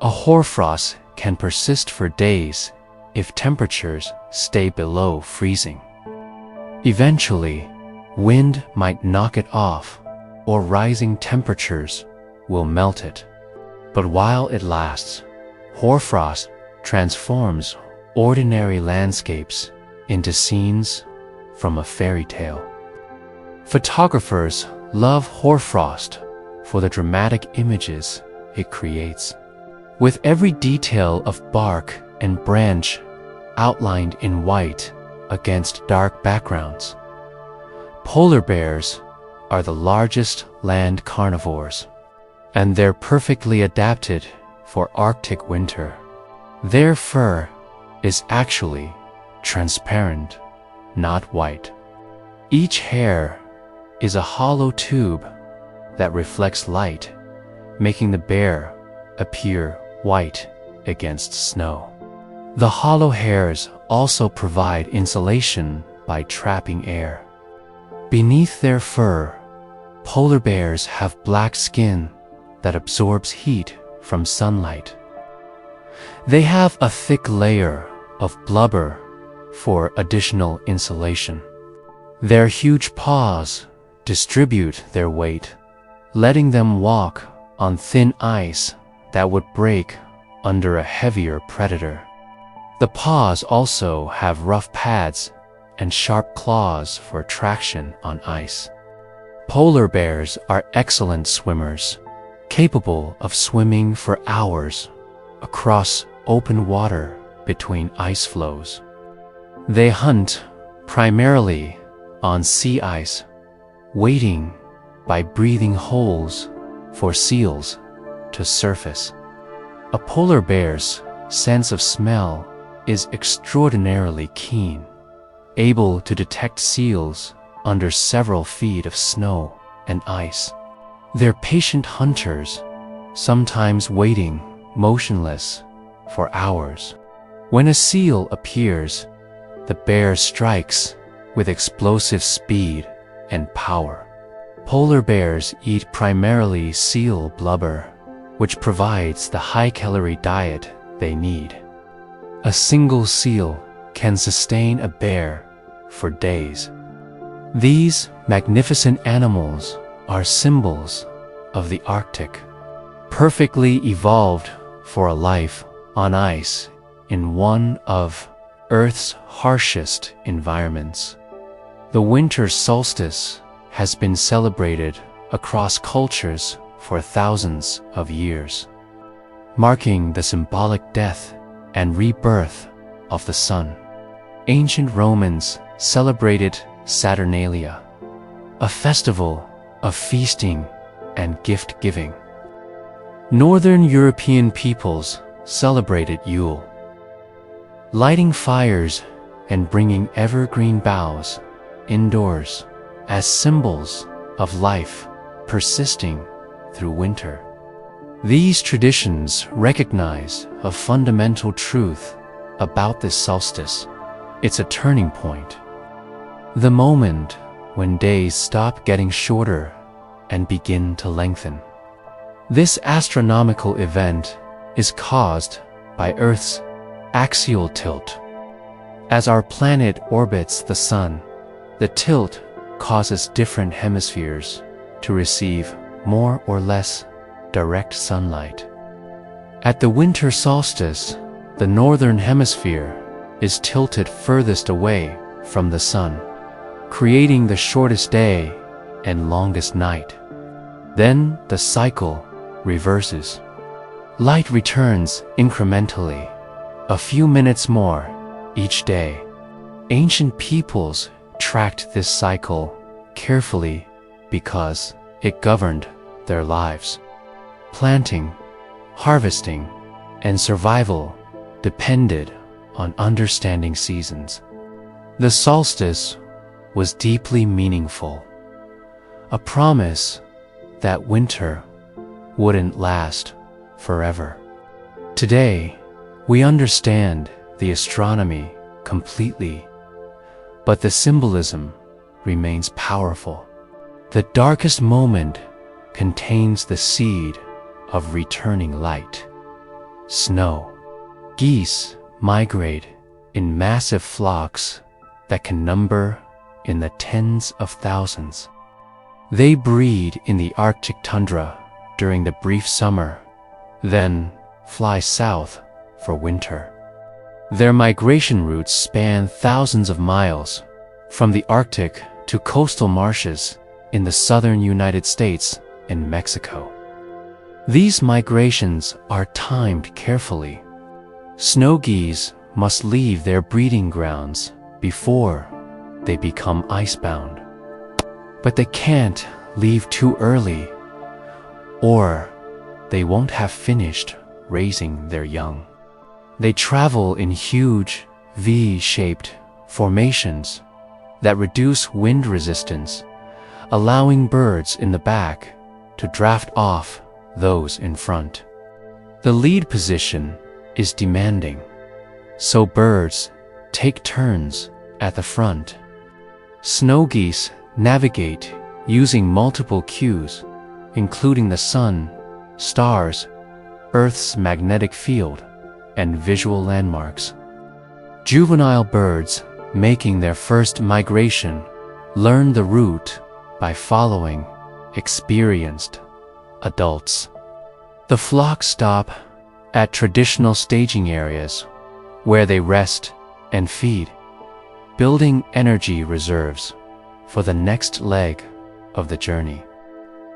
A: A hoarfrost can persist for days if temperatures stay below freezing. Eventually, wind might knock it off, or rising temperatures will melt it. But while it lasts, hoarfrost transforms ordinary landscapes into scenes from a fairy tale. Photographers love hoarfrost for the dramatic images it creates. With every detail of bark and branch outlined in white against dark backgrounds. Polar bears are the largest land carnivores, and they're perfectly adapted for Arctic winter. Their fur is actually transparent, not white. Each hair is a hollow tube that reflects light, making the bear appear white against snow. The hollow hairs also provide insulation by trapping air. Beneath their fur, polar bears have black skin that absorbs heat from sunlight. They have a thick layer of blubber for additional insulation. Their huge paws distribute their weight, letting them walk on thin ice that would break under a heavier predator. The paws also have rough pads and sharp claws for traction on ice. Polar bears are excellent swimmers, capable of swimming for hours across open water between ice floes. They hunt primarily on sea ice, waiting by breathing holes for seals to surface. A polar bear's sense of smell is extraordinarily keen, able to detect seals under several feet of snow and ice. They're patient hunters, sometimes waiting motionless for hours. When a seal appears, the bear strikes with explosive speed and power. Polar bears eat primarily seal blubber, which provides the high-calorie diet they need. A single seal can sustain a bear for days. These magnificent animals are symbols of the Arctic, perfectly evolved for a life on ice in one of Earth's harshest environments. The winter solstice has been celebrated across cultures for thousands of years, marking the symbolic death and rebirth of the sun. Ancient Romans celebrated Saturnalia, a festival of feasting and gift-giving. Northern European peoples celebrated Yule, lighting fires and bringing evergreen boughs indoors as symbols of life persisting through winter. These traditions recognize a fundamental truth about this solstice. It's a turning point, the moment when days stop getting shorter and begin to lengthen. This astronomical event is caused by Earth's axial tilt. As our planet orbits the sun, the tilt causes different hemispheres to receive more or less direct sunlight. At the winter solstice, the northern hemisphere is tilted furthest away from the sun, creating the shortest day and longest night. Then the cycle reverses. Light returns incrementally, a few minutes more each day. Ancient peoples tracked this cycle carefully because it governed their lives. Planting, harvesting, and survival depended on understanding seasons. The solstice was deeply meaningful, a promise that winter wouldn't last forever. Today, we understand the astronomy completely, but the symbolism remains powerful. The darkest moment contains the seed of returning light. Snow. Geese migrate in massive flocks that can number in the tens of thousands. They breed in the Arctic tundra during the brief summer, then fly south for winter. Their migration routes span thousands of miles, from the Arctic to coastal marshes in the southern United States and Mexico. These migrations are timed carefully. Snow geese must leave their breeding grounds before they become icebound. But they can't leave too early, or they won't have finished raising their young. They travel in huge V-shaped formations that reduce wind resistance, allowing birds in the back to draft off those in front. The lead position is demanding, so birds take turns at the front. Snow geese navigate using multiple cues, including the sun, stars, Earth's magnetic field and visual landmarks. Juvenile birds making their first migration learn the route by following experienced adults. The flocks stop at traditional staging areas where they rest and feed, building energy reserves for the next leg of the journey.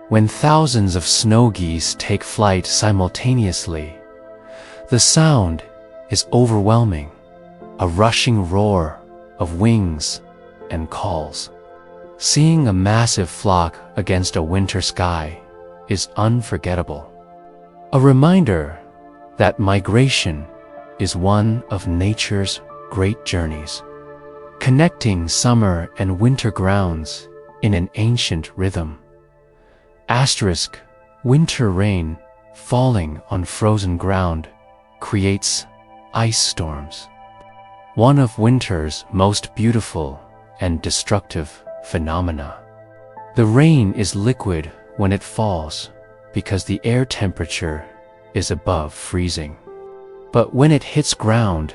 A: When thousands of snow geese take flight simultaneously, the sound is overwhelming, a rushing roar of wings and calls. Seeing a massive flock against a winter sky is unforgettable. A reminder that migration is one of nature's great journeys, connecting summer and winter grounds in an ancient rhythm. Asterisk, winter rain falling on frozen ground creates ice storms, one of winter's most beautiful and destructive phenomena. The rain is liquid when it falls because the air temperature is above freezing. But when it hits ground,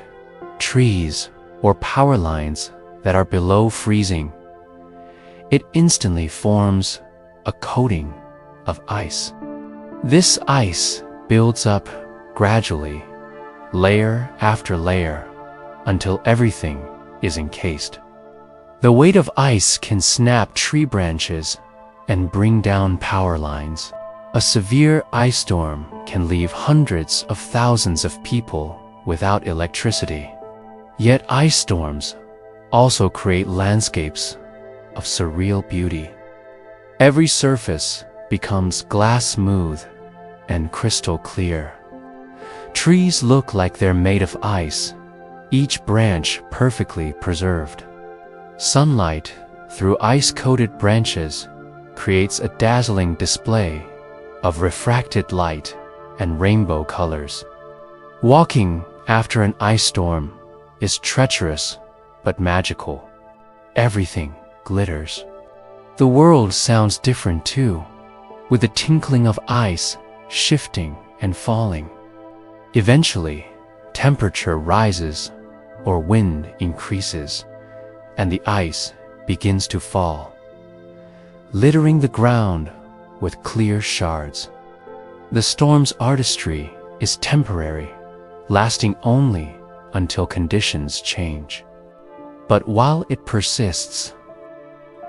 A: trees, or power lines that are below freezing, it instantly forms a coating of ice. This ice builds up gradually, layer after layer, until everything is encased. The weight of ice can snap tree branches and bring down power lines. A severe ice storm can leave hundreds of thousands of people without electricity. Yet ice storms also create landscapes of surreal beauty. Every surface becomes glass smooth and crystal clear. Trees look like they're made of ice, each branch perfectly preserved. Sunlight through ice-coated branches creates a dazzling display of refracted light and rainbow colors. Walking after an ice storm is treacherous but magical. Everything glitters. The world sounds different too, with the tinkling of ice shifting and falling. Eventually, temperature rises or wind increases, and the ice begins to fall, littering the ground with clear shards. The storm's artistry is temporary, lasting only until conditions change. But while it persists,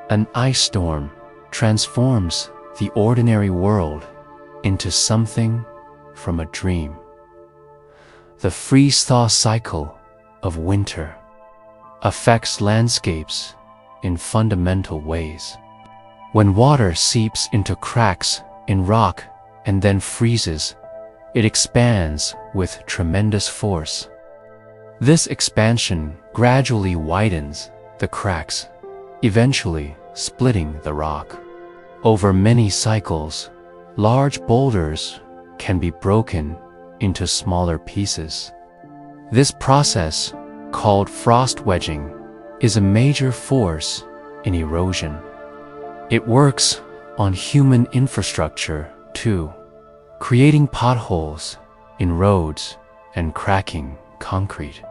A: an ice storm transforms the ordinary world into something from a dream. The freeze-thaw cycle of winter affects landscapes in fundamental ways. When water seeps into cracks in rock and then freezes, it expands with tremendous force. This expansion gradually widens the cracks, eventually splitting the rock. Over many cycles, large boulders can be broken into smaller pieces. This process, called frost wedging, is a major force in erosion. It works on human infrastructure too, creating potholes in roads and cracking concrete.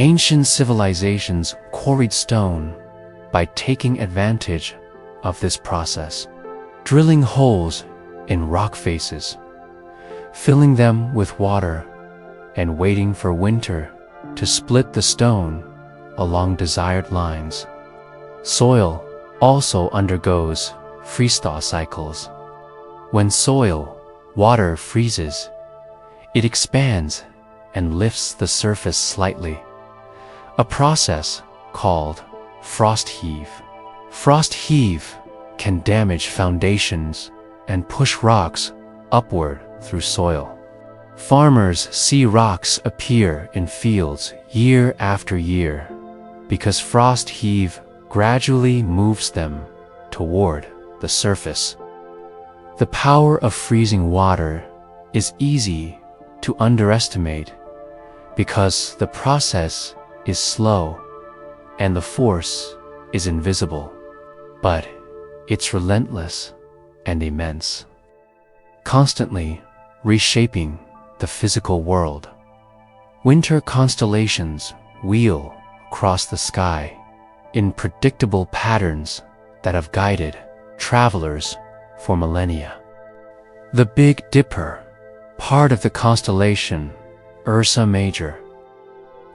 A: Ancient civilizations quarried stone by taking advantage of this process, drilling holes in rock faces, filling them with water, and waiting for winter to split the stone along desired lines. Soil also undergoes freeze-thaw cycles. When soil water freezes, it expands and lifts the surface slightly, a process called frost heave. Frost heave can damage foundations and push rocks upward through soil. Farmers see rocks appear in fields year after year because frost heave gradually moves them toward the surface. The power of freezing water is easy to underestimate because the process is slow and the force is invisible, but it's relentless and immense, constantly reshaping the physical world. Winter constellations wheel across the sky in predictable patterns that have guided travelers for millennia. The Big Dipper, part of the constellation Ursa Major,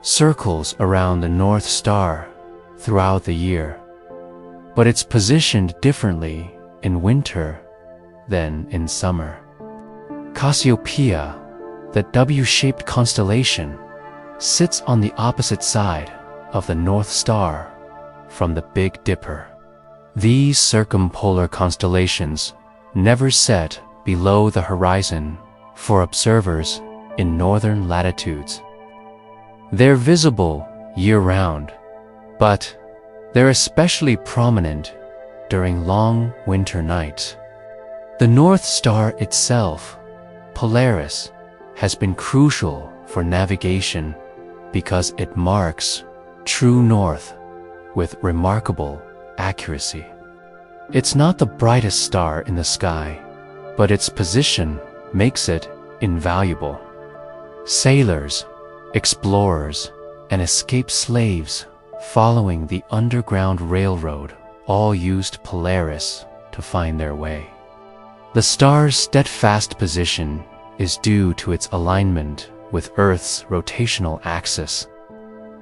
A: circles around the North Star throughout the year, but it's positioned differently in winter than in summer. Cassiopeia, the W-shaped constellation, sits on the opposite side of the North Star from the Big Dipper. These circumpolar constellations never set below the horizon for observers in northern latitudes. They're visible year-round, but they're especially prominent during long winter nights. The North Star itself, Polaris, has been crucial for navigation because it marks true north with remarkable accuracy. It's not the brightest star in the sky, but its position makes it invaluable. Sailors, explorers, and escaped slaves following the Underground Railroad all used Polaris to find their way. The star's steadfast position is due to its alignment with Earth's rotational axis.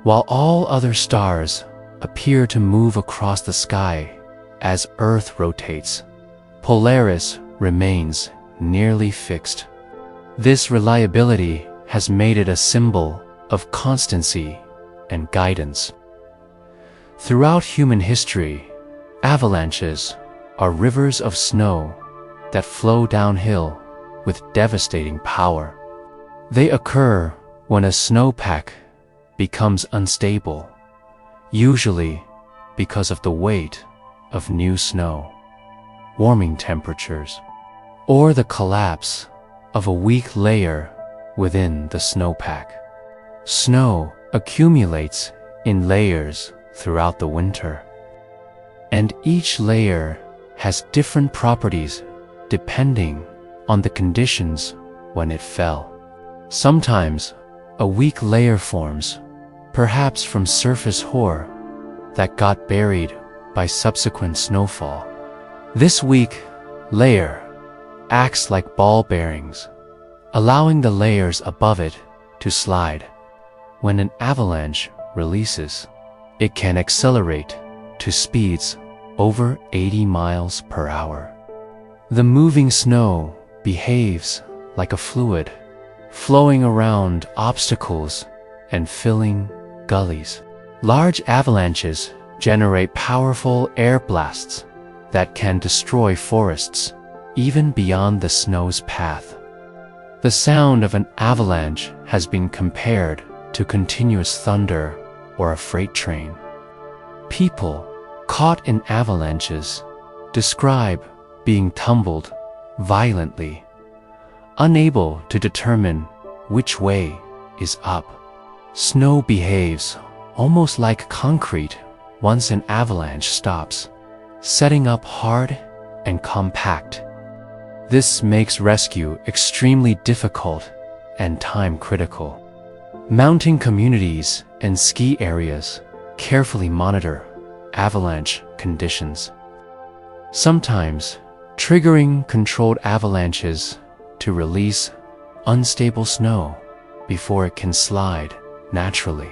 A: While all other stars appear to move across the sky as Earth rotates, Polaris remains nearly fixed. This reliability has made it a symbol of constancy and guidance. Throughout human history, avalanches are rivers of snow that flow downhill with devastating power. They occur when a snowpack becomes unstable, usually because of the weight of new snow, warming temperatures, or the collapse of a weak layer within the snowpack. Snow accumulates in layers throughout the winter, and each layer has different properties depending on the conditions when it fell. Sometimes a weak layer forms, perhaps from surface hoar that got buried by subsequent snowfall. This weak layer acts like ball bearings, allowing the layers above it to slide. When an avalanche releases, it can accelerate to speeds over 80 miles per hour. The moving snow behaves like a fluid, flowing around obstacles and filling gullies. Large avalanches generate powerful air blasts that can destroy forests even beyond the snow's path. The sound of an avalanche has been compared to continuous thunder or a freight train. People caught in avalanches describe being tumbled violently, unable to determine which way is up. Snow behaves almost like concrete once an avalanche stops, setting up hard and compact. This makes rescue extremely difficult and time-critical. Mountain communities and ski areas carefully monitor avalanche conditions, sometimes triggering controlled avalanches to release unstable snow before it can slide naturally.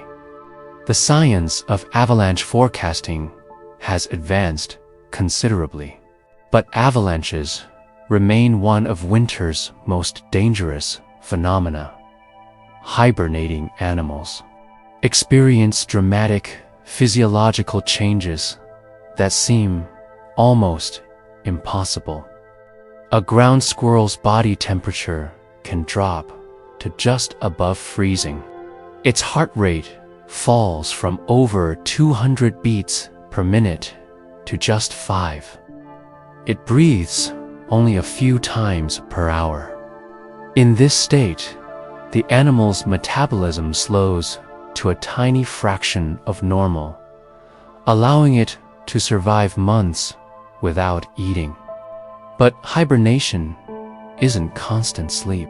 A: The science of avalanche forecasting has advanced considerably, but avalanches remain one of winter's most dangerous phenomena. Hibernating animals experience dramatic physiological changes that seem almost impossible. A ground squirrel's body temperature can drop to just above freezing. Its heart rate falls from over 200 beats per minute to just 5. It breathes only a few times per hour. In this state, the animal's metabolism slows to a tiny fraction of normal, allowing it to survive months without eating. But hibernation isn't constant sleep.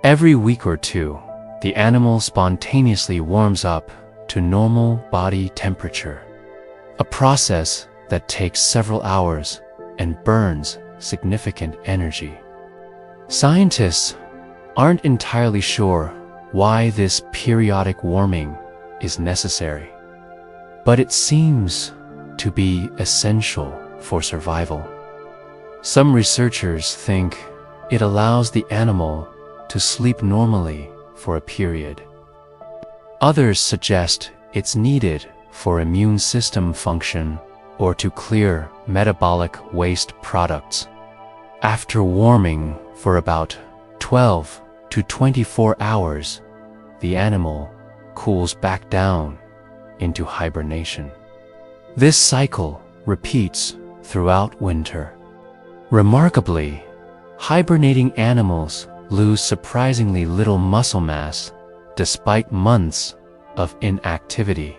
A: Every week or two, the animal spontaneously warms up to normal body temperature, a process that takes several hours and burns significant energy. Scientists aren't entirely sure why this periodic warming is necessary, but it seems to be essential for survival. Some researchers think it allows the animal to sleep normally for a period. Others suggest it's needed for immune system function or to clear metabolic waste products. After warming for about 12 to 24 hours, the animal cools back down into hibernation. This cycle repeats throughout winter. Remarkably, hibernating animals lose surprisingly little muscle mass despite months of inactivity.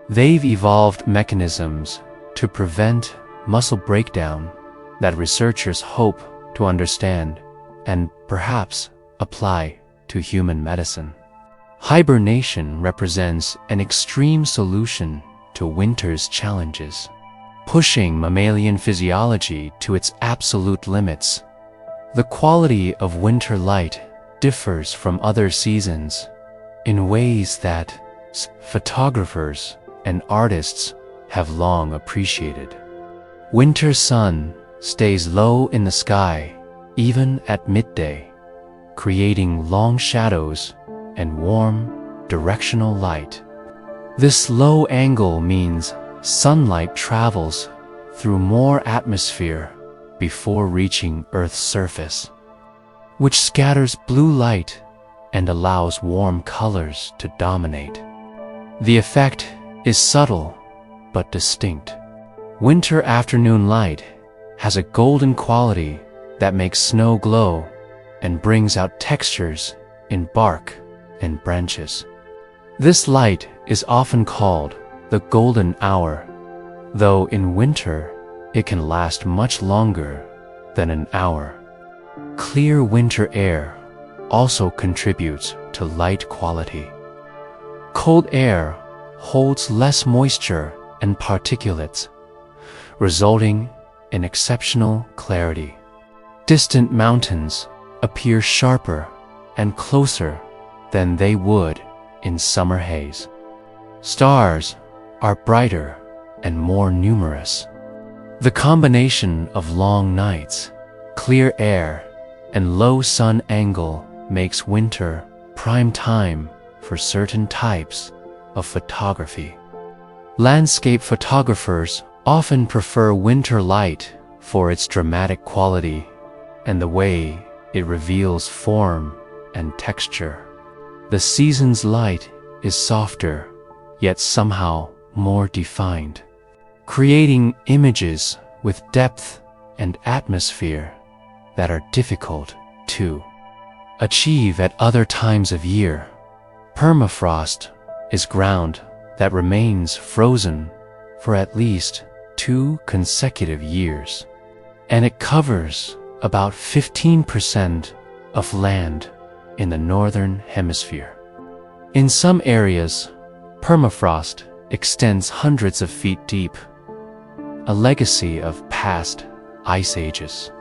A: They've evolved mechanisms to prevent muscle breakdown that researchers hope to understand and perhaps apply to human medicine. Hibernation represents an extreme solution to winter's challenges, pushing mammalian physiology to its absolute limits. The quality of winter light differs from other seasons in ways that photographers and artists have long appreciated. Winter sun stays low in the sky even at midday, creating long shadows and warm, directional light. This low angle means sunlight travels through more atmosphere before reaching Earth's surface, which scatters blue light and allows warm colors to dominate. The effect is subtle but distinct. Winter afternoon light has a golden quality that makes snow glow and brings out textures in bark and branches. This light is often called the golden hour, though in winter it can last much longer than an hour. Clear winter air also contributes to light quality. Cold air holds less moisture and particulates, resulting in exceptional clarity. Distant mountains appear sharper and closer than they would in summer haze. Stars are brighter and more numerous. The combination of long nights, clear air, and low sun angle makes winter prime time for certain types of photography. Landscape photographers often prefer winter light for its dramatic quality and the way it reveals form and texture. The season's light is softer, yet somehow more defined, creating images with depth and atmosphere that are difficult to achieve at other times of year. Permafrost is ground that remains frozen for at least 2 consecutive years, and it covers about 15% of land in the northern hemisphere. In some areas, permafrost extends hundreds of feet deep, a legacy of past ice ages.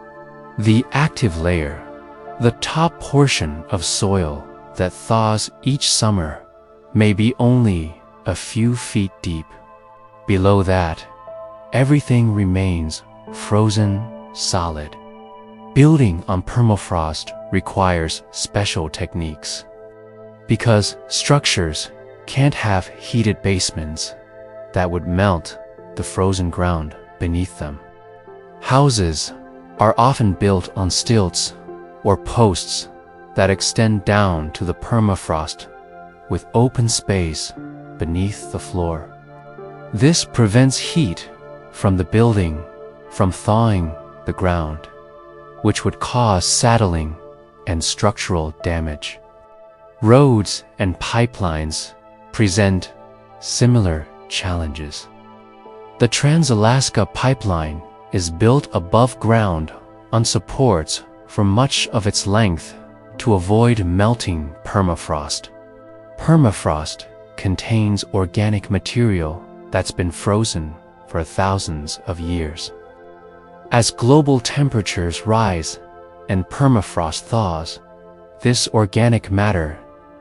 A: The active layer, the top portion of soil that thaws each summer, may be only a few feet deep. Below that, everything remains frozen solid. Building on permafrost requires special techniques, because structures can't have heated basements that would melt the frozen ground beneath them. Houses are often built on stilts or posts that extend down to the permafrost with open space beneath the floor. This prevents heat from the building from thawing the ground, which would cause saddling and structural damage. Roads and pipelines present similar challenges. The Trans-Alaska Pipeline is built above ground on supports for much of its length to avoid melting permafrost. Permafrost contains organic material that's been frozen for thousands of years. As global temperatures rise and permafrost thaws, this organic matter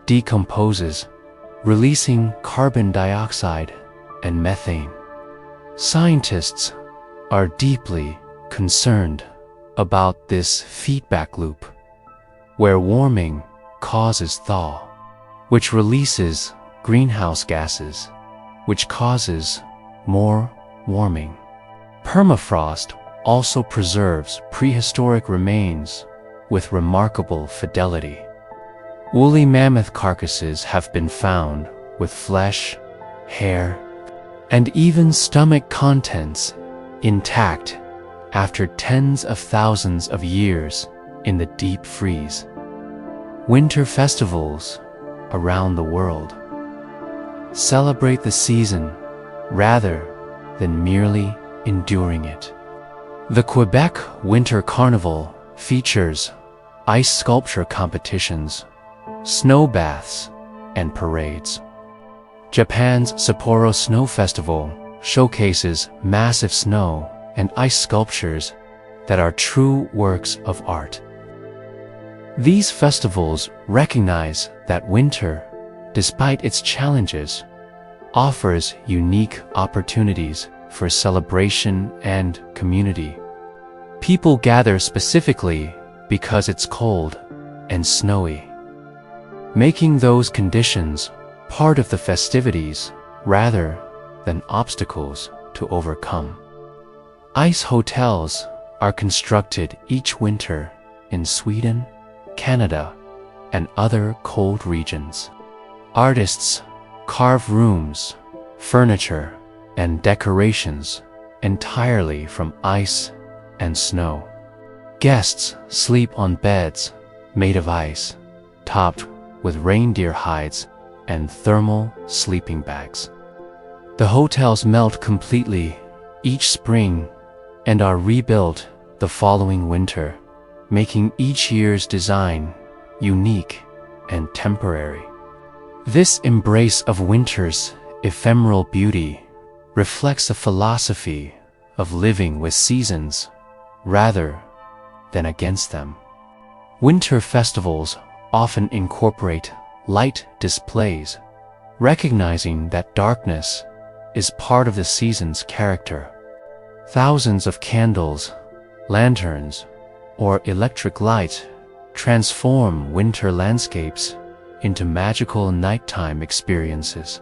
A: decomposes, releasing carbon dioxide and methane. Scientists are deeply concerned about this feedback loop, where warming causes thaw, which releases greenhouse gases, which causes more warming. Permafrost also preserves prehistoric remains with remarkable fidelity. Woolly mammoth carcasses have been found with flesh, hair, and even stomach contents intact after tens of thousands of years in the deep freeze. Winter festivals around the world celebrate the season rather than merely enduring it. The Quebec Winter Carnival features ice sculpture competitions, snow baths, and parades. Japan's Sapporo Snow Festival showcases massive snow and ice sculptures that are true works of art. These festivals recognize that winter, despite its challenges, offers unique opportunities for celebration and community. People gather specifically because it's cold and snowy, making those conditions part of the festivities rather than obstacles to overcome. Ice hotels are constructed each winter in Sweden, Canada, and other cold regions. Artists carve rooms, furniture, and decorations entirely from ice and snow. Guests sleep on beds made of ice, topped with reindeer hides and thermal sleeping bags. The hotels melt completely each spring and are rebuilt the following winter, making each year's design unique and temporary. This embrace of winter's ephemeral beauty reflects a philosophy of living with seasons rather than against them. Winter festivals often incorporate light displays, recognizing that darkness is part of the season's character. Thousands of candles, lanterns, or electric light transform winter landscapes into magical nighttime experiences.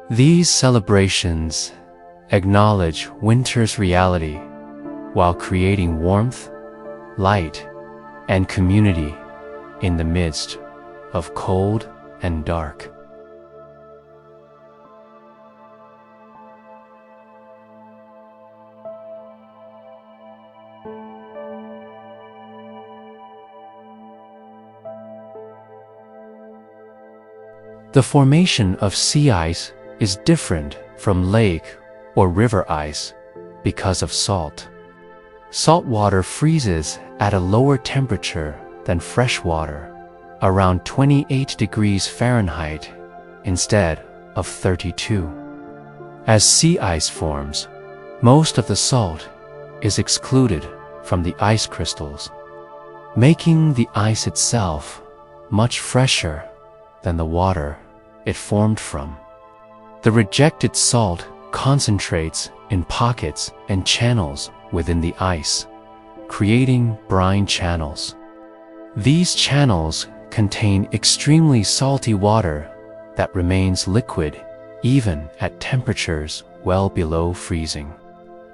A: These celebrations acknowledge winter's reality while creating warmth, light, and community in the midst of cold and dark. The formation of sea ice is different from lake or river ice because of salt. Salt water freezes at a lower temperature than fresh water, around 28 degrees Fahrenheit instead of 32. As sea ice forms, most of the salt is excluded from the ice crystals, making the ice itself much fresher than the water it formed from. The rejected salt concentrates in pockets and channels within the ice, creating brine channels. These channels contain extremely salty water that remains liquid even at temperatures well below freezing.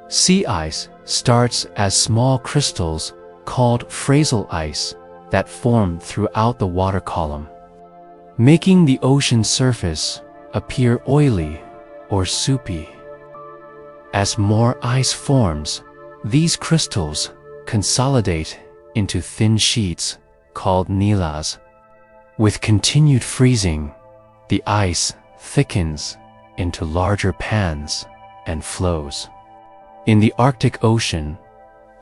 A: Sea ice starts as small crystals called phrasal ice that form throughout the water column, making the ocean surface appear oily or soupy. As more ice forms, these crystals consolidate into thin sheets called nilas. With continued freezing, the ice thickens into larger pans and flows. In the Arctic Ocean,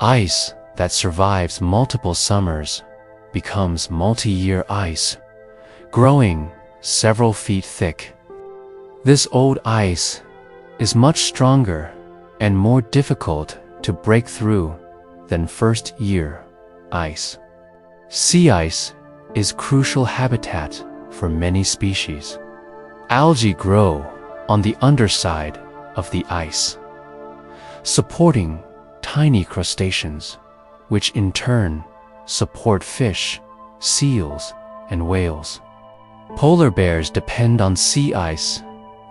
A: ice that survives multiple summers becomes multi-year ice, growing several feet thick. This old ice is much stronger and more difficult to break through than first-year ice. Sea ice is crucial habitat for many species. Algae grow on the underside of the ice, supporting tiny crustaceans, which in turn support fish, seals, and whales. Polar bears depend on sea ice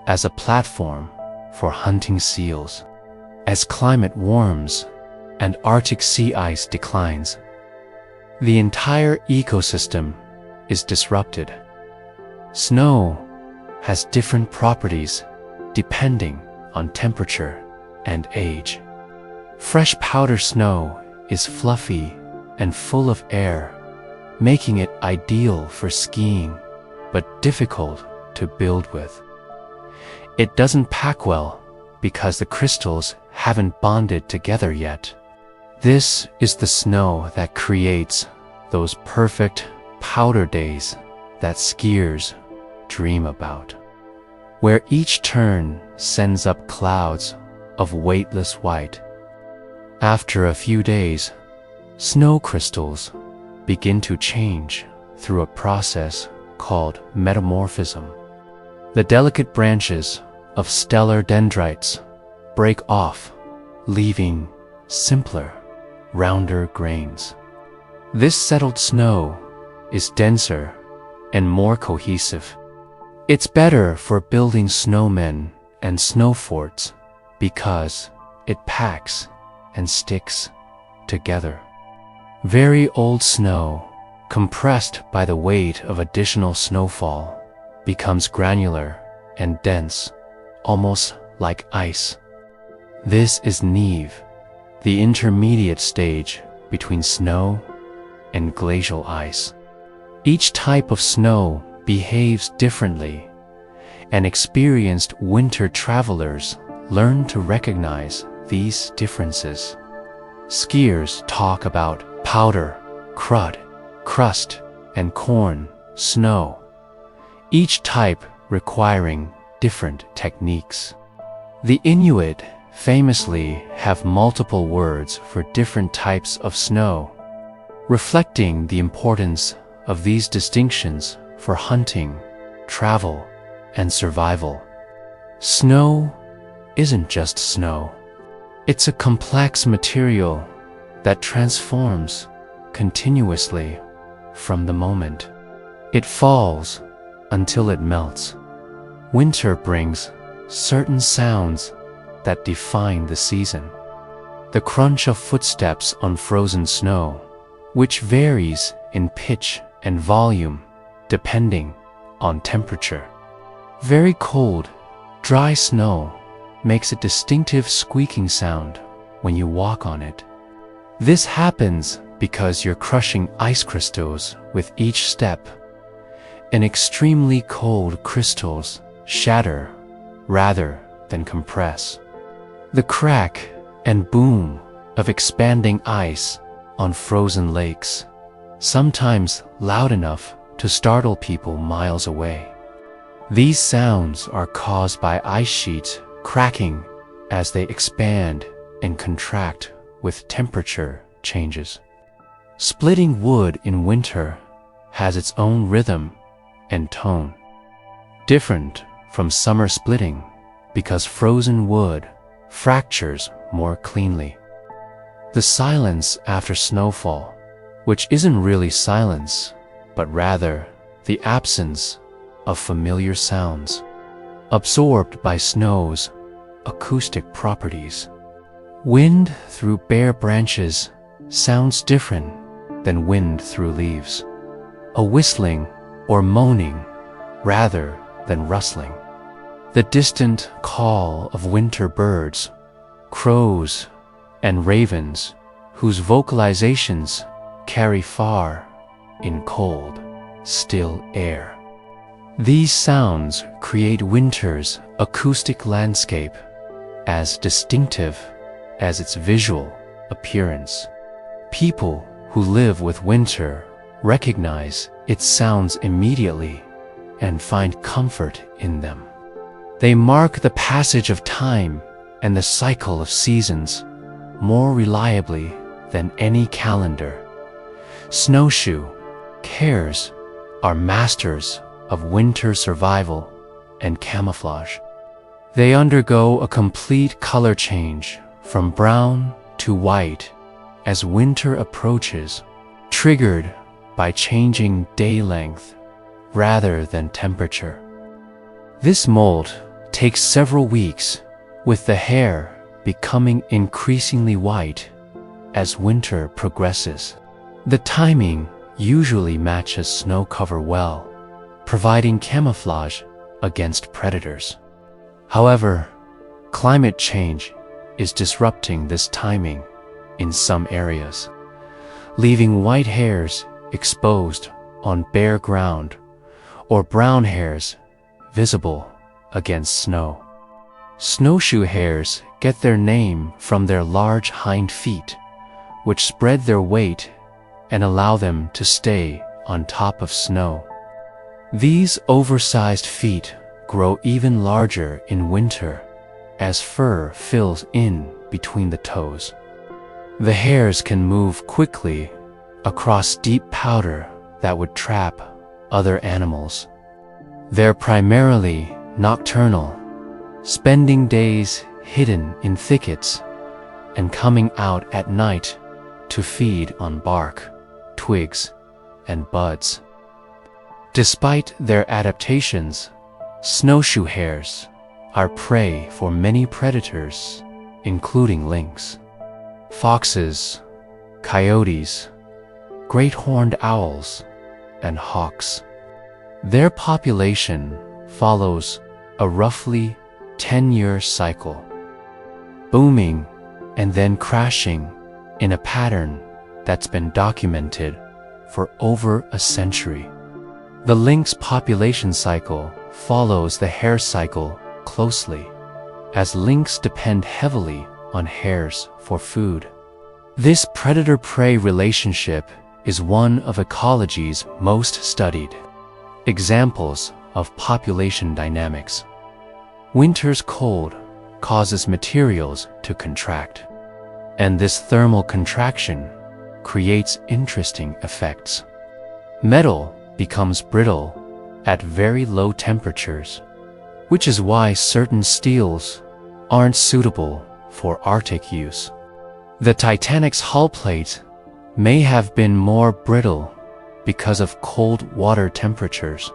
A: as a platform for hunting seals. As climate warms and Arctic sea ice declines, the entire ecosystem is disrupted. Snow has different properties depending on temperature and age. Fresh powder snow is fluffy and full of air, making it ideal for skiing, but difficult to build with. It doesn't pack well because the crystals haven't bonded together yet. This is the snow that creates those perfect powder days that skiers dream about, where each turn sends up clouds of weightless white. After a few days, snow crystals begin to change through a process called metamorphism. The delicate branches of stellar dendrites break off, leaving simpler, rounder grains. This settled snow is denser and more cohesive. It's better for building snowmen and snow forts because it packs and sticks together. Very old snow, compressed by the weight of additional snowfall, becomes granular and dense, almost like ice. This is névé, the intermediate stage between snow and glacial ice. Each type of snow behaves differently, and experienced winter travelers learn to recognize these differences. Skiers talk about powder, crud, crust, and corn snow, each type requiring different techniques. The Inuit famously have multiple words for different types of snow, reflecting the importance of these distinctions for hunting, travel, and survival. Snow isn't just snow. It's a complex material that transforms continuously from the moment it falls until it melts. Winter brings certain sounds that define the season. The crunch of footsteps on frozen snow, which varies in pitch and volume depending on temperature. Very cold, dry snow makes a distinctive squeaking sound when you walk on it. This happens because you're crushing ice crystals with each step, and extremely cold crystals shatter rather than compress. The crack and boom of expanding ice on frozen lakes, sometimes loud enough to startle people miles away. These sounds are caused by ice sheets cracking as they expand and contract with temperature changes. Splitting wood in winter has its own rhythm and tone, different from summer splitting because frozen wood fractures more cleanly. The silence after snowfall, which isn't really silence, but rather the absence of familiar sounds, absorbed by snow's acoustic properties. Wind through bare branches sounds different than wind through leaves, a whistling or moaning rather than rustling. The distant call of winter birds, crows, and ravens, whose vocalizations carry far in cold. still air. These sounds create winter's acoustic landscape as distinctive as its visual appearance. People who live with winter recognize its sounds immediately and find comfort in them. They mark the passage of time and the cycle of seasons more reliably than any calendar. Snowshoe hares are masters of winter survival and camouflage. They undergo a complete color change from brown to white as winter approaches, triggered by changing day length rather than temperature. This molt takes several weeks, with the hair becoming increasingly white as winter progresses. The timing usually matches snow cover well, providing camouflage against predators. However, climate change is disrupting this timing in some areas, leaving white hairs exposed on bare ground or brown hairs visible against snow. Snowshoe hares get their name from their large hind feet, which spread their weight and allow them to stay on top of snow. These oversized feet grow even larger in winter as fur fills in between the toes. The hares can move quickly across deep powder that would trap other animals. They're primarily nocturnal, spending days hidden in thickets and coming out at night to feed on bark, twigs, and buds. Despite their adaptations, snowshoe hares are prey for many predators, including lynx, foxes, coyotes, great horned owls, and hawks. Their population follows a roughly 10-year cycle, booming and then crashing in a pattern that's been documented for over a century. The lynx population cycle follows the hare cycle closely, as lynx depend heavily on hares for food. This predator-prey relationship is one of ecology's most studied examples of population dynamics. Winter's cold causes materials to contract, and this thermal contraction creates interesting effects. Metal becomes brittle at very low temperatures, which is why certain steels aren't suitable for Arctic use. The Titanic's hull plate may have been more brittle because of cold water temperatures,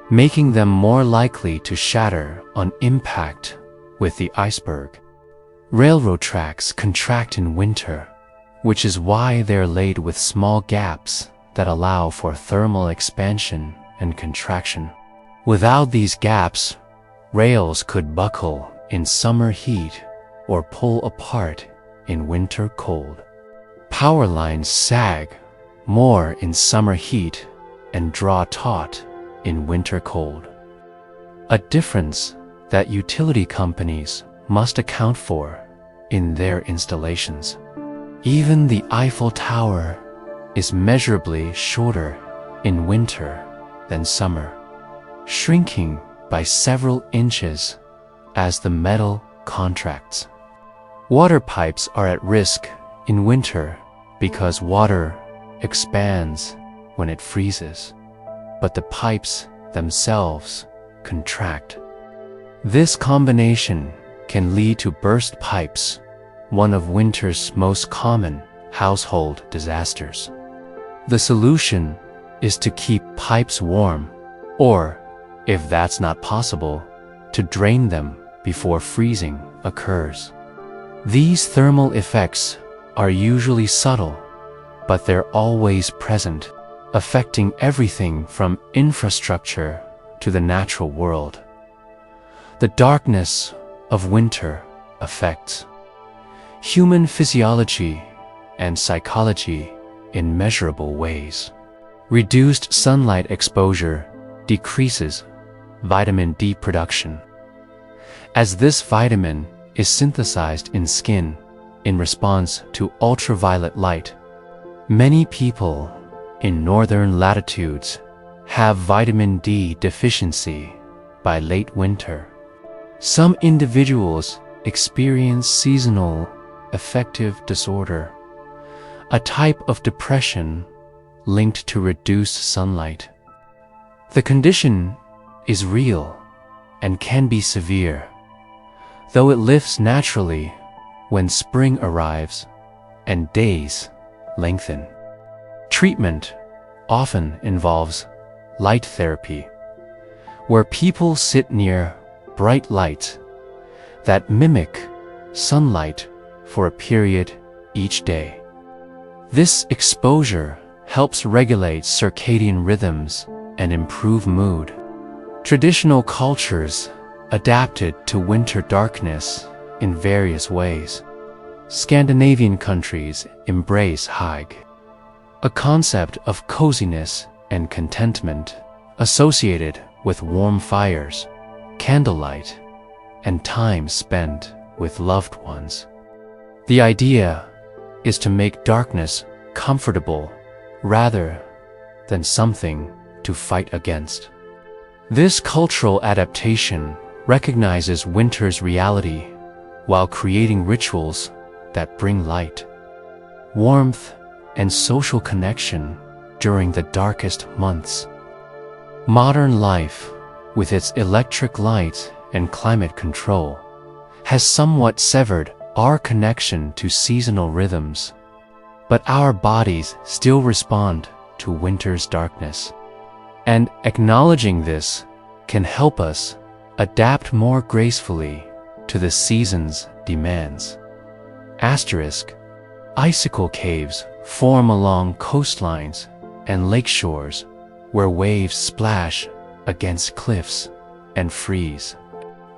A: making them more likely to shatter on impact with the iceberg. Railroad tracks contract in winter, which is why they're laid with small gaps that allow for thermal expansion and contraction. Without these gaps, rails could buckle in summer heat or pull apart in winter cold. Power lines sag more in summer heat and draw taut in winter cold. A difference that utility companies must account for in their installations. Even the Eiffel Tower is measurably shorter in winter than summer, shrinking by several inches as the metal contracts. Water pipes are at risk in winter because water expands when it freezes, but the pipes themselves contract. This combination can lead to burst pipes, one of winter's most common household disasters. The solution is to keep pipes warm, or, if that's not possible, to drain them before freezing occurs. These thermal effects are usually subtle, but they're always present, affecting everything from infrastructure to the natural world. The darkness of winter affects human physiology and psychology in measurable ways. Reduced sunlight exposure decreases vitamin D production, as this vitamin is synthesized in skin in response to ultraviolet light. Many people in northern latitudes have vitamin D deficiency by late winter. Some individuals experience seasonal affective disorder, a type of depression linked to reduced sunlight. The condition is real and can be severe, though it lifts naturally when spring arrives and days lengthen. Treatment often involves light therapy, where people sit near bright lights that mimic sunlight for a period each day. This exposure helps regulate circadian rhythms and improve mood. Traditional cultures adapted to winter darkness in various ways. Scandinavian countries embrace hygge, a concept of coziness and contentment associated with warm fires, candlelight, and time spent with loved ones. The idea is to make darkness comfortable rather than something to fight against. This cultural adaptation recognizes winter's reality while creating rituals that bring light, warmth, and social connection during the darkest months. Modern life, with its electric light and climate control, has somewhat severed our connection to seasonal rhythms, but our bodies still respond to winter's darkness. And acknowledging this can help us adapt more gracefully to the season's demands. Asterisk, icicle caves form along coastlines and lake shores where waves splash against cliffs and freeze.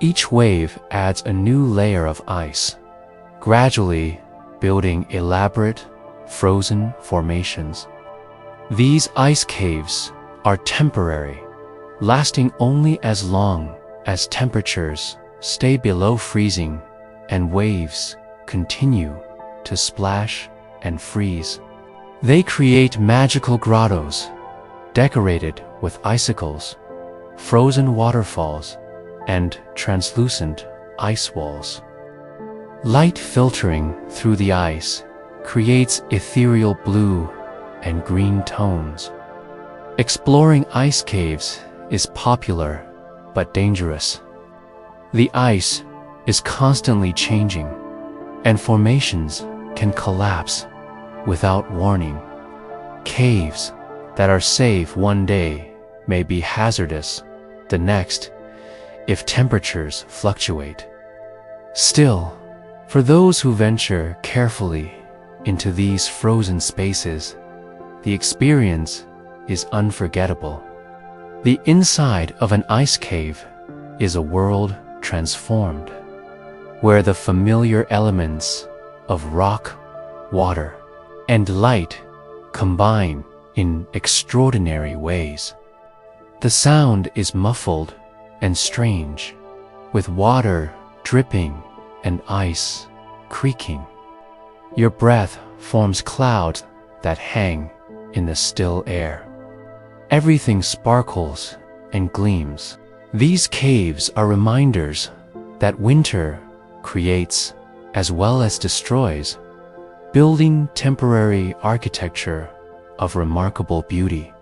A: Each wave adds a new layer of ice, gradually building elaborate, frozen formations. These ice caves are temporary, lasting only as long as temperatures stay below freezing and waves continue to splash and freeze. They create magical grottos, decorated with icicles, frozen waterfalls, and translucent ice walls. Light filtering through the ice creates ethereal blue and green tones. Exploring ice caves is popular but dangerous. The ice is constantly changing, and formations can collapse without warning. Caves that are safe one day may be hazardous the next if temperatures fluctuate. Still, for those who venture carefully into these frozen spaces, the experience is unforgettable. The inside of an ice cave is a world transformed, where the familiar elements of rock, water, and light combine in extraordinary ways. The sound is muffled and strange, with water dripping and ice creaking. Your breath forms clouds that hang in the still air. Everything sparkles and gleams. These caves are reminders that winter creates as well as destroys, building temporary architecture of remarkable beauty.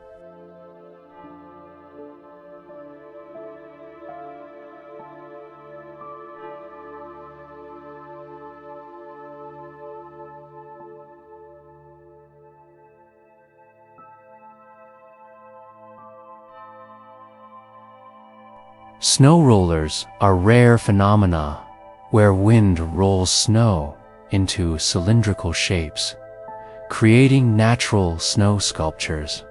A: Snow rollers are rare phenomena where wind rolls snow into cylindrical shapes, creating natural snow sculptures.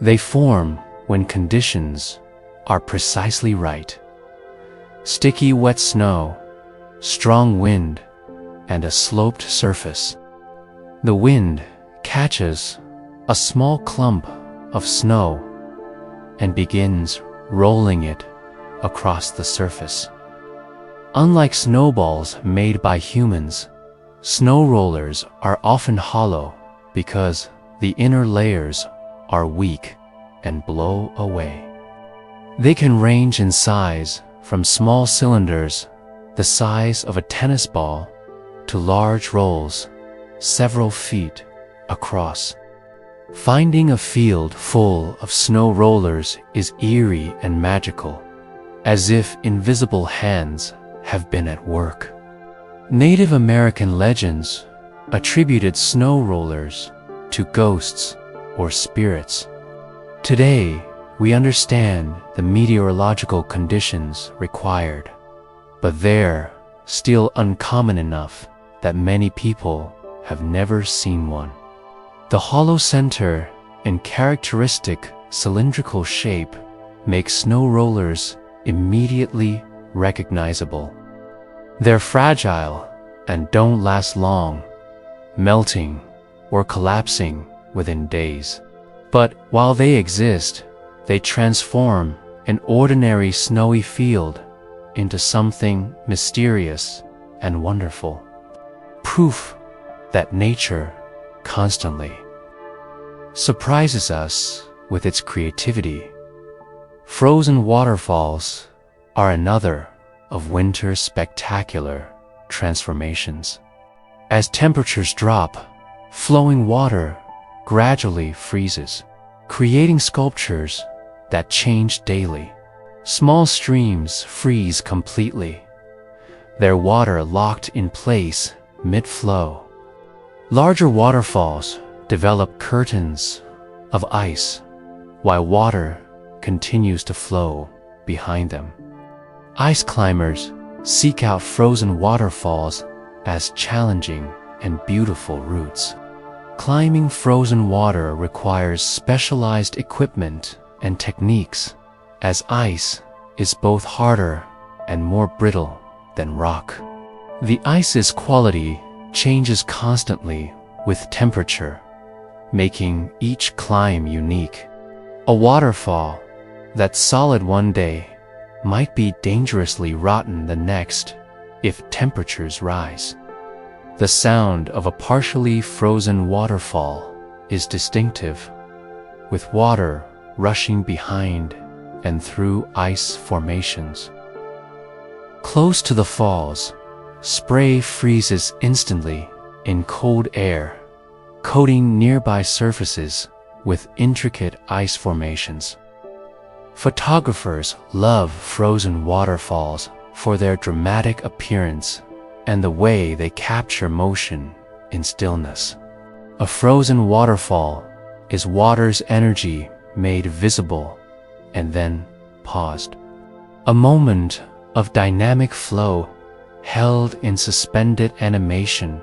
A: They form when conditions are precisely right. Sticky wet snow, strong wind, and a sloped surface. The wind catches a small clump of snow and begins rolling it across the surface. Unlike snowballs made by humans, snow rollers are often hollow because the inner layers are weak and blow away. They can range in size from small cylinders the size of a tennis ball to large rolls several feet across. Finding a field full of snow rollers is eerie and magical, as if invisible hands have been at work. Native American legends attributed snow rollers to ghosts or spirits. Today, we understand the meteorological conditions required, but they're still uncommon enough that many people have never seen one. The hollow center and characteristic cylindrical shape make snow rollers immediately recognizable. They're fragile and don't last long, melting or collapsing within days. But while they exist, they transform an ordinary snowy field into something mysterious and wonderful. Proof that nature constantly surprises us with its creativity. Frozen waterfalls are another of winter's spectacular transformations. As temperatures drop, flowing water gradually freezes, creating sculptures that change daily. Small streams freeze completely, their water locked in place mid-flow. Larger waterfalls develop curtains of ice while water continues to flow behind them. Ice climbers seek out frozen waterfalls as challenging and beautiful routes. Climbing frozen water requires specialized equipment and techniques, as ice is both harder and more brittle than rock. The ice's quality changes constantly with temperature, making each climb unique. A waterfall that's solid one day might be dangerously rotten the next if temperatures rise. The sound of a partially frozen waterfall is distinctive, with water rushing behind and through ice formations. Close to the falls, spray freezes instantly in cold air, coating nearby surfaces with intricate ice formations. Photographers love frozen waterfalls for their dramatic appearance and the way they capture motion in stillness. A frozen waterfall is water's energy made visible and then paused. A moment of dynamic flow held in suspended animation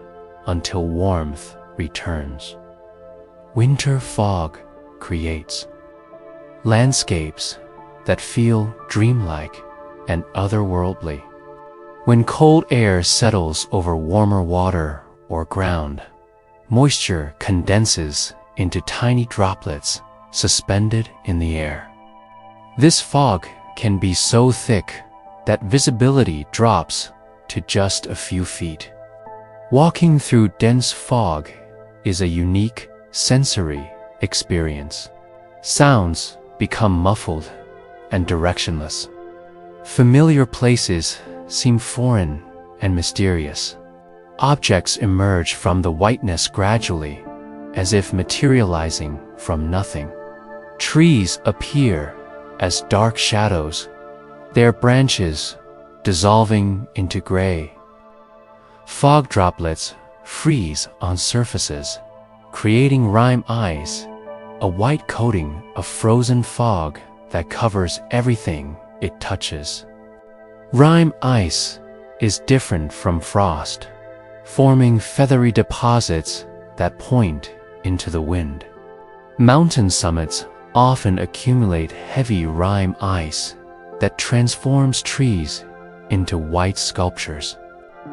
A: until warmth returns. Winter fog creates landscapes that feel dreamlike and otherworldly. When cold air settles over warmer water or ground, moisture condenses into tiny droplets suspended in the air. This fog can be so thick that visibility drops to just a few feet. Walking through dense fog is a unique sensory experience. Sounds become muffled and directionless. Familiar places seem foreign and mysterious. Objects emerge from the whiteness gradually, as if materializing from nothing. Trees appear as dark shadows, their branches dissolving into gray. Fog droplets freeze on surfaces, creating rime ice, a white coating of frozen fog that covers everything it touches. Rime ice is different from frost, forming feathery deposits that point into the wind. Mountain summits often accumulate heavy rime ice that transforms trees into white sculptures.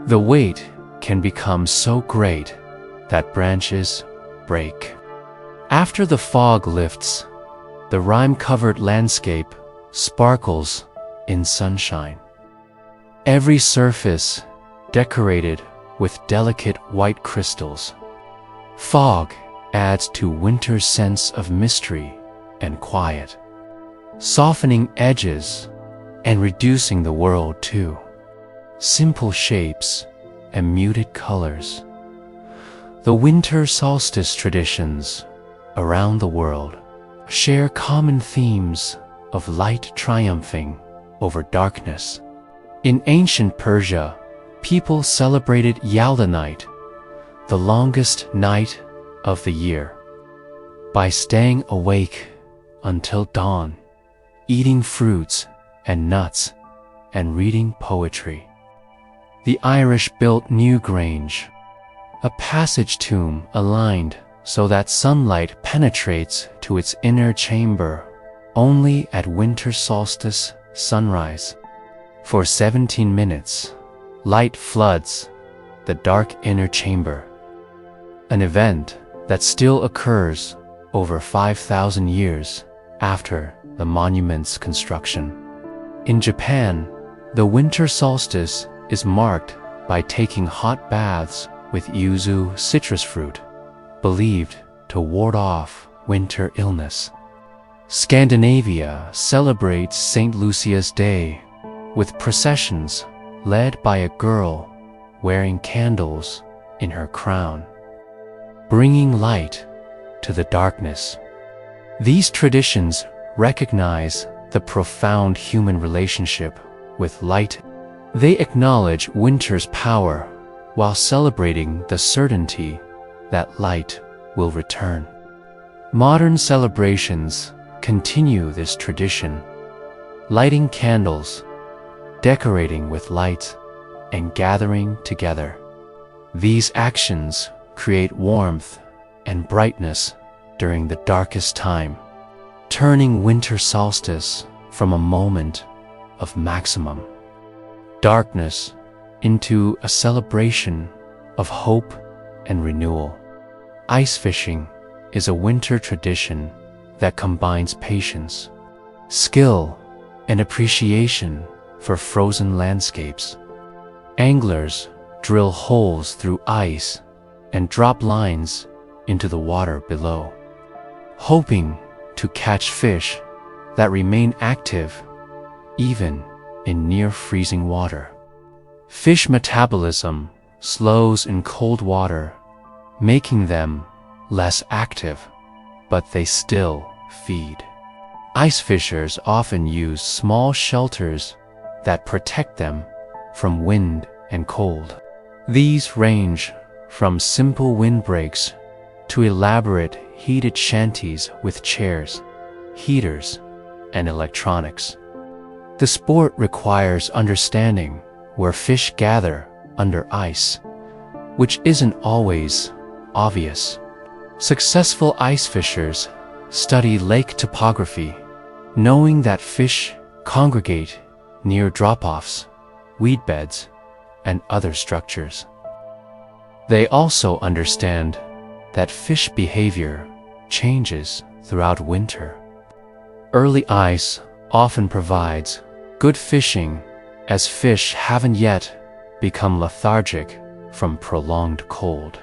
A: The weight can become so great that branches break. After the fog lifts, the rime-covered landscape sparkles in sunshine. Every surface decorated with delicate white crystals. Fog adds to winter's sense of mystery and quiet, softening edges and reducing the world to simple shapes and muted colors. The winter solstice traditions around the world share common themes of light triumphing over darkness. In ancient Persia, people celebrated Yalda night, the longest night of the year, by staying awake until dawn, eating fruits and nuts, and reading poetry. The Irish built Newgrange, a passage tomb aligned so that sunlight penetrates to its inner chamber only at winter solstice sunrise. For 17 minutes, light floods the dark inner chamber, an event that still occurs over 5,000 years after the monument's construction. In Japan, the winter solstice is marked by taking hot baths with yuzu citrus fruit, believed to ward off winter illness. Scandinavia celebrates St. Lucia's Day with processions led by a girl wearing candles in her crown, bringing light to the darkness. These traditions recognize the profound human relationship with light. They acknowledge winter's power while celebrating the certainty that light will return. Modern celebrations continue this tradition, lighting candles, decorating with light, and gathering together. These actions create warmth and brightness during the darkest time, turning winter solstice from a moment of maximum darkness into a celebration of hope and renewal. Ice fishing is a winter tradition that combines patience, skill, and appreciation for frozen landscapes. Anglers drill holes through ice and drop lines into the water below, hoping to catch fish that remain active even in near-freezing water. Fish metabolism slows in cold water, making them less active, but they still feed. Ice fishers often use small shelters that protect them from wind and cold. These range from simple windbreaks to elaborate heated shanties with chairs, heaters, and electronics. The sport requires understanding where fish gather under ice, which isn't always obvious. Successful ice fishers study lake topography, knowing that fish congregate near drop-offs, weed beds, and other structures. They also understand that fish behavior changes throughout winter. Early ice often provides good fishing, as fish haven't yet become lethargic from prolonged cold.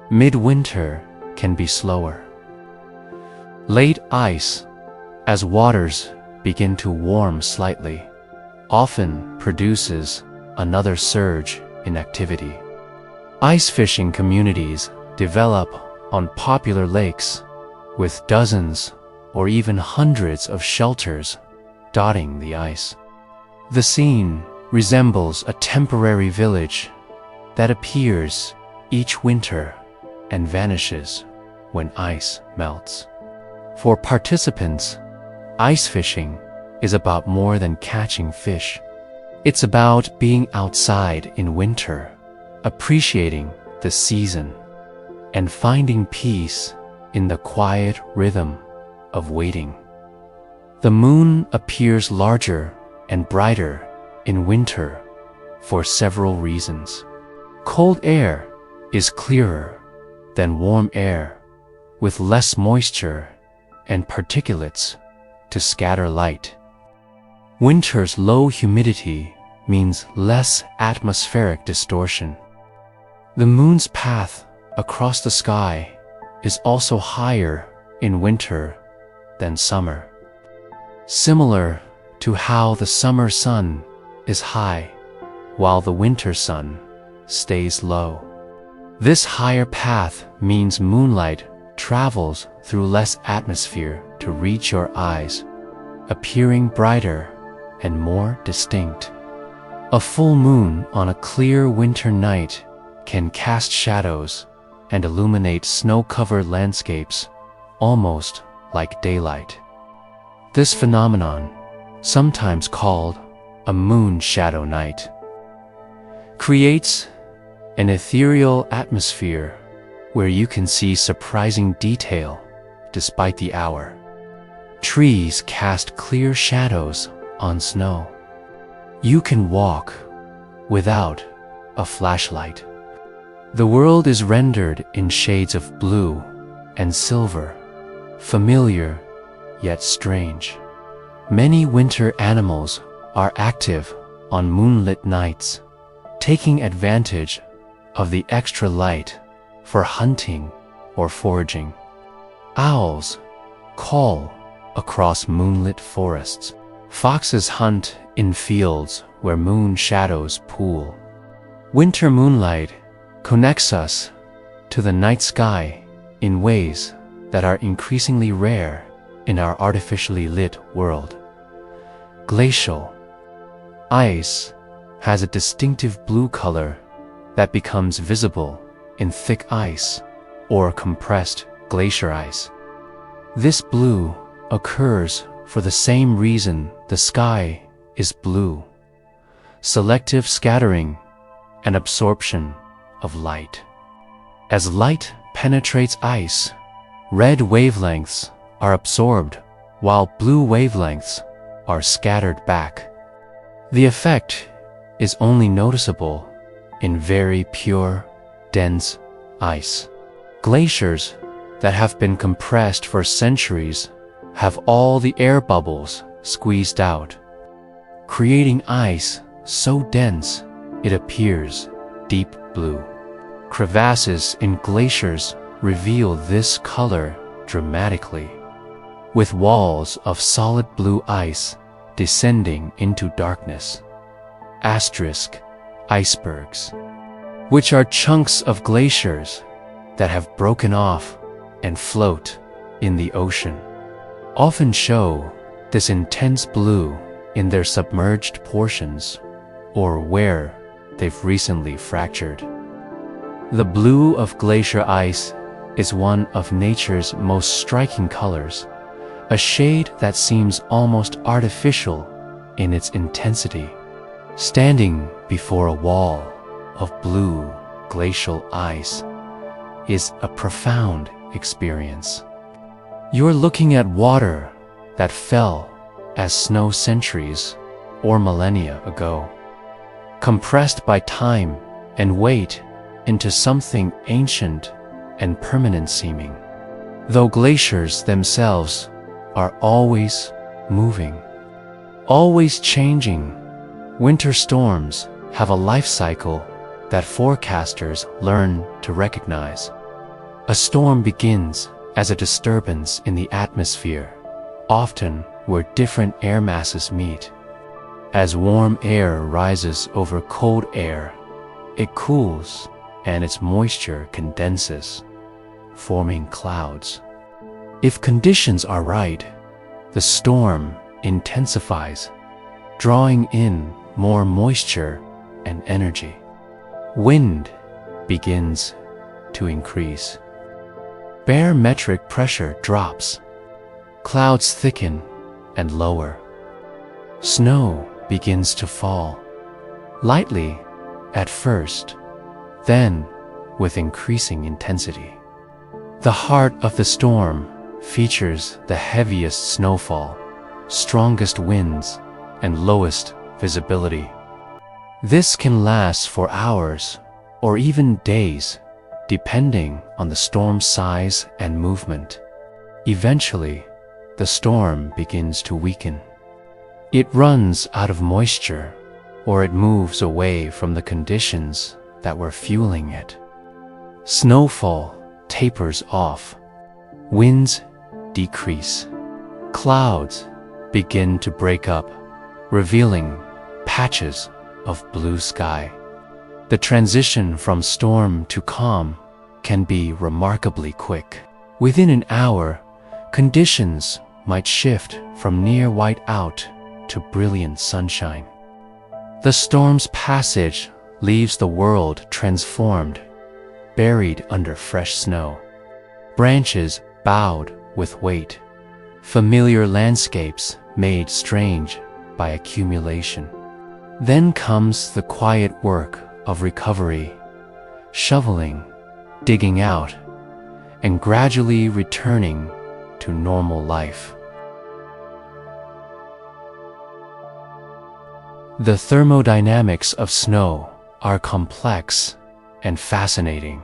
A: Midwinter can be slower. Late ice, as waters begin to warm slightly, often produces another surge in activity. Ice fishing communities develop on popular lakes, with dozens or even hundreds of shelters dotting the ice. The scene resembles a temporary village that appears each winter and vanishes when ice melts. For participants, ice fishing is about more than catching fish. It's about being outside in winter, appreciating the season, and finding peace in the quiet rhythm of waiting. The moon appears larger and brighter in winter for several reasons. Cold air is clearer than warm air, with less moisture and particulates to scatter light. Winter's low humidity means less atmospheric distortion. The moon's path across the sky is also higher in winter than summer, similar to how the summer sun is high while the winter sun stays low. This higher path means moonlight travels through less atmosphere to reach your eyes, appearing brighter and more distinct. A full moon on a clear winter night can cast shadows and illuminate snow-covered landscapes almost like daylight. This phenomenon, sometimes called a moon shadow night, creates an ethereal atmosphere where you can see surprising detail despite the hour. Trees cast clear shadows on snow. You can walk without a flashlight. The world is rendered in shades of blue and silver, familiar yet strange. Many winter animals are active on moonlit nights, taking advantage of the extra light for hunting or foraging. Owls call across moonlit forests. Foxes hunt in fields where moon shadows pool. Winter moonlight connects us to the night sky in ways that are increasingly rare in our artificially lit world. Glacial ice has a distinctive blue color that becomes visible in thick ice or compressed glacier ice. This blue occurs for the same reason the sky is blue: selective scattering and absorption of light. As light penetrates ice, red wavelengths are absorbed while blue wavelengths are scattered back. The effect is only noticeable in very pure, dense ice. Glaciers that have been compressed for centuries have all the air bubbles squeezed out, creating ice so dense it appears deep blue. Crevasses in glaciers reveal this color dramatically, with walls of solid blue ice descending into darkness. Icebergs, which are chunks of glaciers that have broken off and float in the ocean, often show this intense blue in their submerged portions or where they've recently fractured. The blue of glacier ice is one of nature's most striking colors, a shade that seems almost artificial in its intensity. Standing before a wall of blue glacial ice is a profound experience. You're looking at water that fell as snow centuries or millennia ago, compressed by time and weight into something ancient and permanent seeming. Though glaciers themselves are always moving, always changing, winter storms have a life cycle that forecasters learn to recognize. A storm begins as a disturbance in the atmosphere, often where different air masses meet. As warm air rises over cold air, it cools and its moisture condenses, forming clouds. If conditions are right, the storm intensifies, drawing in more moisture and energy. Wind begins to increase. Barometric pressure drops. Clouds thicken and lower. Snow begins to fall, lightly at first, then with increasing intensity. The heart of the storm features the heaviest snowfall, strongest winds, and lowest visibility. This can last for hours or even days, depending on the storm's size and movement. Eventually, the storm begins to weaken. It runs out of moisture, or it moves away from the conditions that were fueling it. Snowfall tapers off. Winds decrease. Clouds begin to break up, revealing patches of blue sky. The transition from storm to calm can be remarkably quick. Within an hour, conditions might shift from near whiteout to brilliant sunshine. The storm's passage leaves the world transformed, buried under fresh snow. Branches bowed with weight, familiar landscapes made strange by accumulation. Then comes the quiet work of recovery, shoveling, digging out, and gradually returning to normal life. The thermodynamics of snow are complex and fascinating.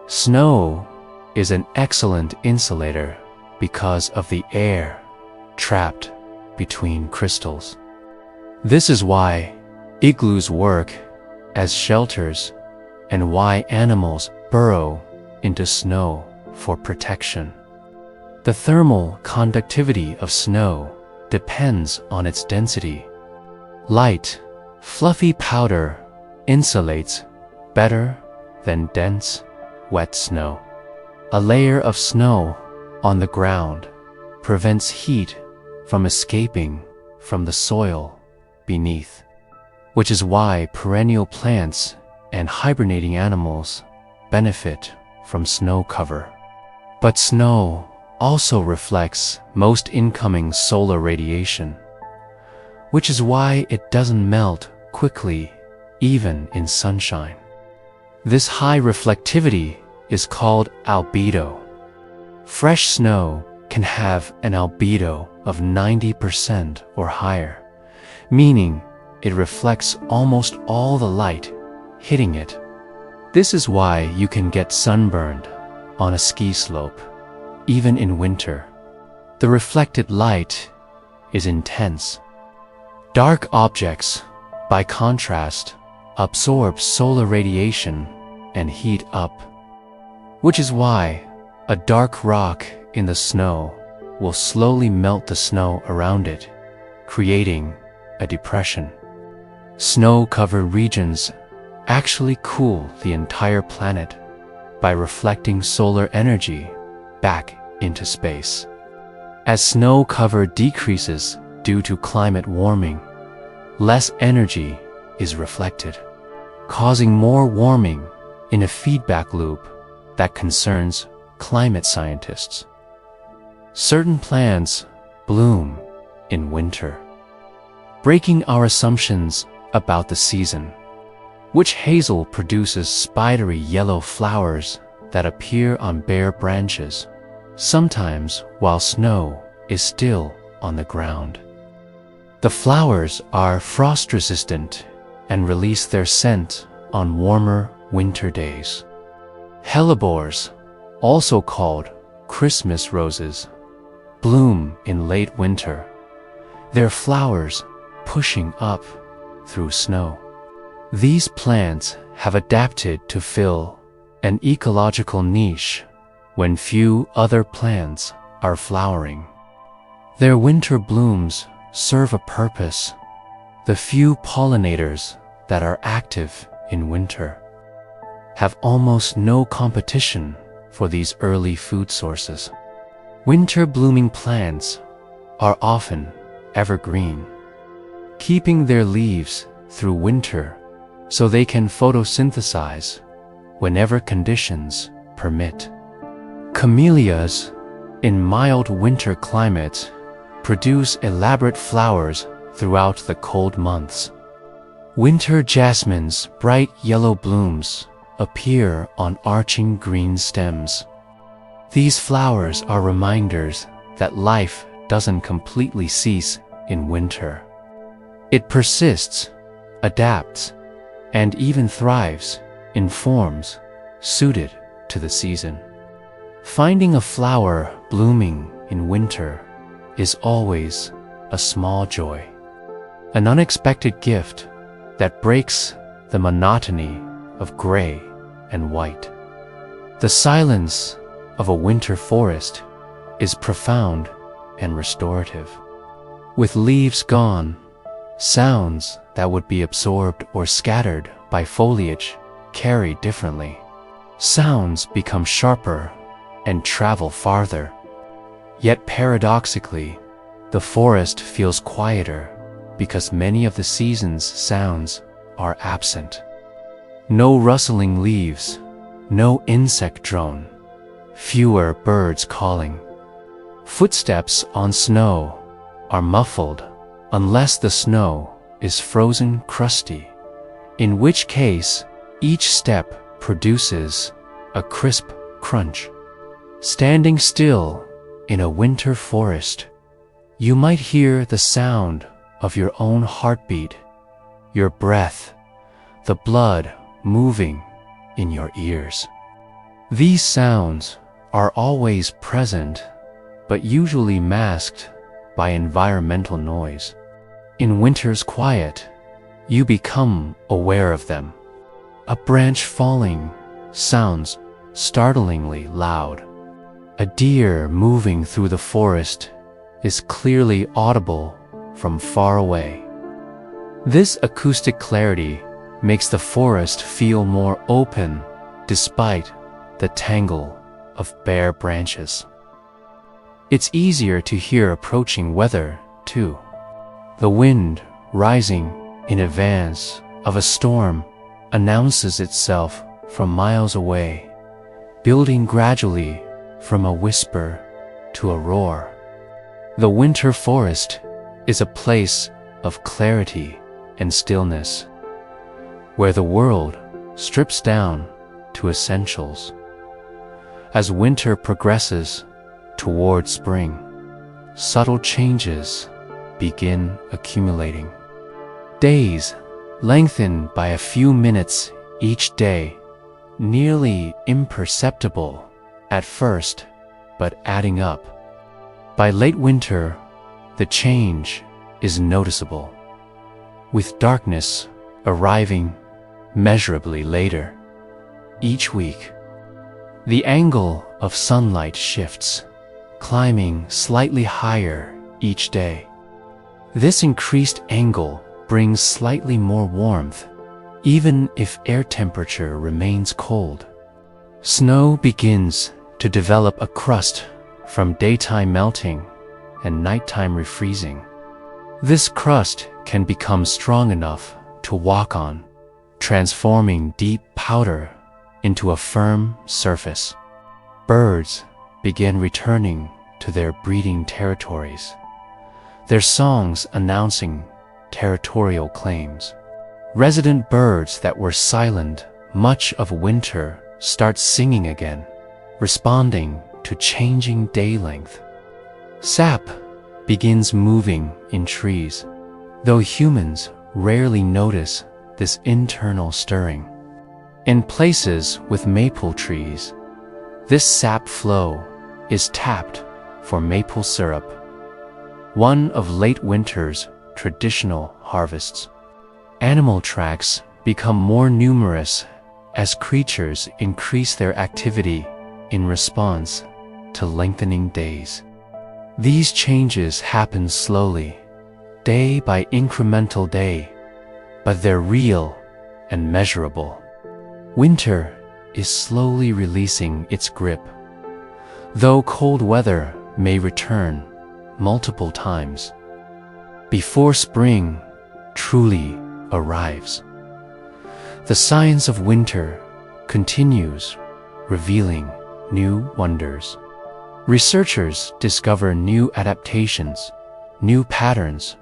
A: Snow is an excellent insulator because of the air trapped between crystals. This is why igloos work as shelters and why animals burrow into snow for protection. The thermal conductivity of snow depends on its density. Light, fluffy powder insulates better than dense, wet snow. A layer of snow on the ground prevents heat from escaping from the soil beneath, which is why perennial plants and hibernating animals benefit from snow cover. But snow also reflects most incoming solar radiation, which is why it doesn't melt quickly even in sunshine. This high reflectivity is called albedo. Fresh snow can have an albedo of 90% or higher, meaning it reflects almost all the light hitting it. This is why you can get sunburned on a ski slope, even in winter. The reflected light is intense. Dark objects, by contrast, absorb solar radiation and heat up, which is why a dark rock in the snow will slowly melt the snow around it, creating a depression. Snow-covered regions actually cool the entire planet by reflecting solar energy back into space. As snow cover decreases due to climate warming, less energy is reflected, causing more warming in a feedback loop that concerns climate scientists. Certain plants bloom in winter, breaking our assumptions about the season. Witch hazel produces spidery yellow flowers that appear on bare branches, sometimes while snow is still on the ground. The flowers are frost-resistant and release their scent on warmer winter days. Hellebores, also called Christmas roses, bloom in late winter, their flowers pushing up through snow. These plants have adapted to fill an ecological niche when few other plants are flowering. Their winter blooms serve a purpose. The few pollinators that are active in winter have almost no competition for these early food sources. Winter blooming plants are often evergreen, keeping their leaves through winter so they can photosynthesize whenever conditions permit. Camellias in mild winter climates produce elaborate flowers throughout the cold months. Winter jasmine's bright yellow blooms appear on arching green stems. These flowers are reminders that life doesn't completely cease in winter. It persists, adapts, and even thrives in forms suited to the season. Finding a flower blooming in winter is always a small joy, an unexpected gift that breaks the monotony of gray and white. The silence of a winter forest is profound and restorative. With leaves gone, sounds that would be absorbed or scattered by foliage carry differently. Sounds become sharper and travel farther. Yet paradoxically, the forest feels quieter because many of the season's sounds are absent. No rustling leaves, no insect drone, fewer birds calling. Footsteps on snow are muffled unless the snow is frozen crusty, in which case each step produces a crisp crunch. Standing still in a winter forest, you might hear the sound of your own heartbeat, your breath, the blood moving in your ears. These sounds are always present, but usually masked by environmental noise. In winter's quiet, you become aware of them. A branch falling sounds startlingly loud. A deer moving through the forest is clearly audible from far away. This acoustic clarity makes the forest feel more open despite the tangle of bare branches. It's easier to hear approaching weather, too. The wind, rising in advance of a storm, announces itself from miles away, building gradually from a whisper to a roar. The winter forest is a place of clarity and stillness, where the world strips down to essentials. As winter progresses toward spring, subtle changes begin accumulating. Days lengthen by a few minutes each day, nearly imperceptible at first, but adding up. By late winter, the change is noticeable, with darkness arriving measurably later. Each week, the angle of sunlight shifts, climbing slightly higher each day. This increased angle brings slightly more warmth, even if air temperature remains cold. Snow begins to develop a crust from daytime melting and nighttime refreezing. This crust can become strong enough to walk on, transforming deep powder into a firm surface. Birds begin returning to their breeding territories, their songs announcing territorial claims. Resident birds that were silent much of winter start singing again, responding to changing day length. Sap begins moving in trees, though humans rarely notice this internal stirring. In places with maple trees, this sap flow is tapped for maple syrup, one of late winter's traditional harvests. Animal tracks become more numerous as creatures increase their activity in response to lengthening days. These changes happen slowly, day by incremental day, but they're real and measurable. Winter is slowly releasing its grip, though cold weather may return multiple times before spring truly arrives. The science of winter continues, revealing new wonders. Researchers discover new adaptations, new patterns,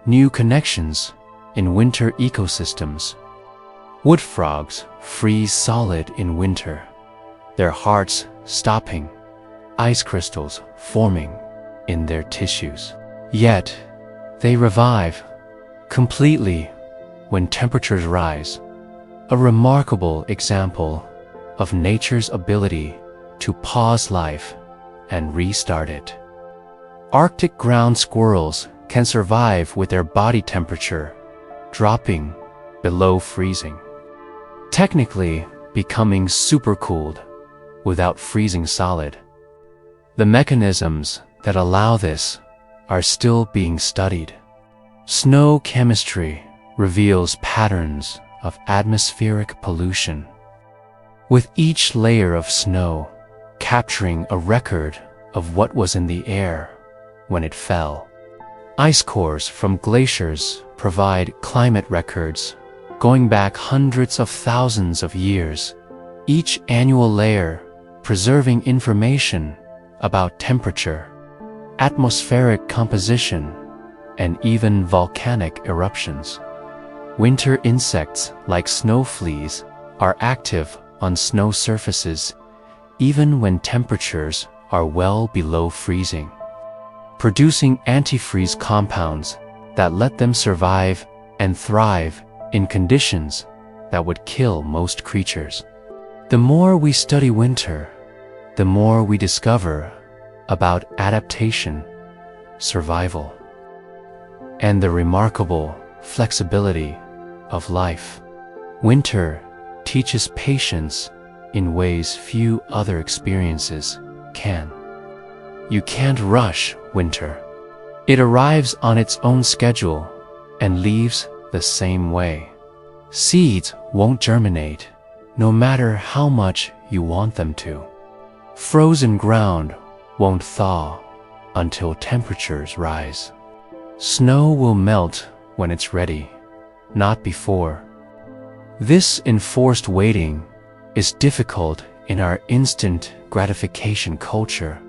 A: new connections in winter ecosystems. Wood frogs freeze solid in winter, their hearts stopping, ice crystals forming in their tissues. Yet, they revive completely when temperatures rise, a remarkable example of nature's ability to pause life and restart it. Arctic ground squirrels can survive with their body temperature dropping below freezing, technically becoming supercooled without freezing solid. The mechanisms that allow this are still being studied. Snow chemistry reveals patterns of atmospheric pollution, with each layer of snow capturing a record of what was in the air when it fell. Ice cores from glaciers provide climate records going back hundreds of thousands of years, each annual layer preserving information about temperature, atmospheric composition, and even volcanic eruptions. Winter insects like snow fleas are active on snow surfaces even when temperatures are well below freezing, producing antifreeze compounds that let them survive and thrive in conditions that would kill most creatures. The more we study winter, the more we discover about adaptation, survival, and the remarkable flexibility of life. Winter teaches patience in ways few other experiences can. You can't rush winter. It arrives on its own schedule and leaves the same way. Seeds won't germinate, no matter how much you want them to. Frozen ground won't thaw until temperatures rise. Snow will melt when it's ready, not before. This enforced waiting is difficult in our instant gratification culture,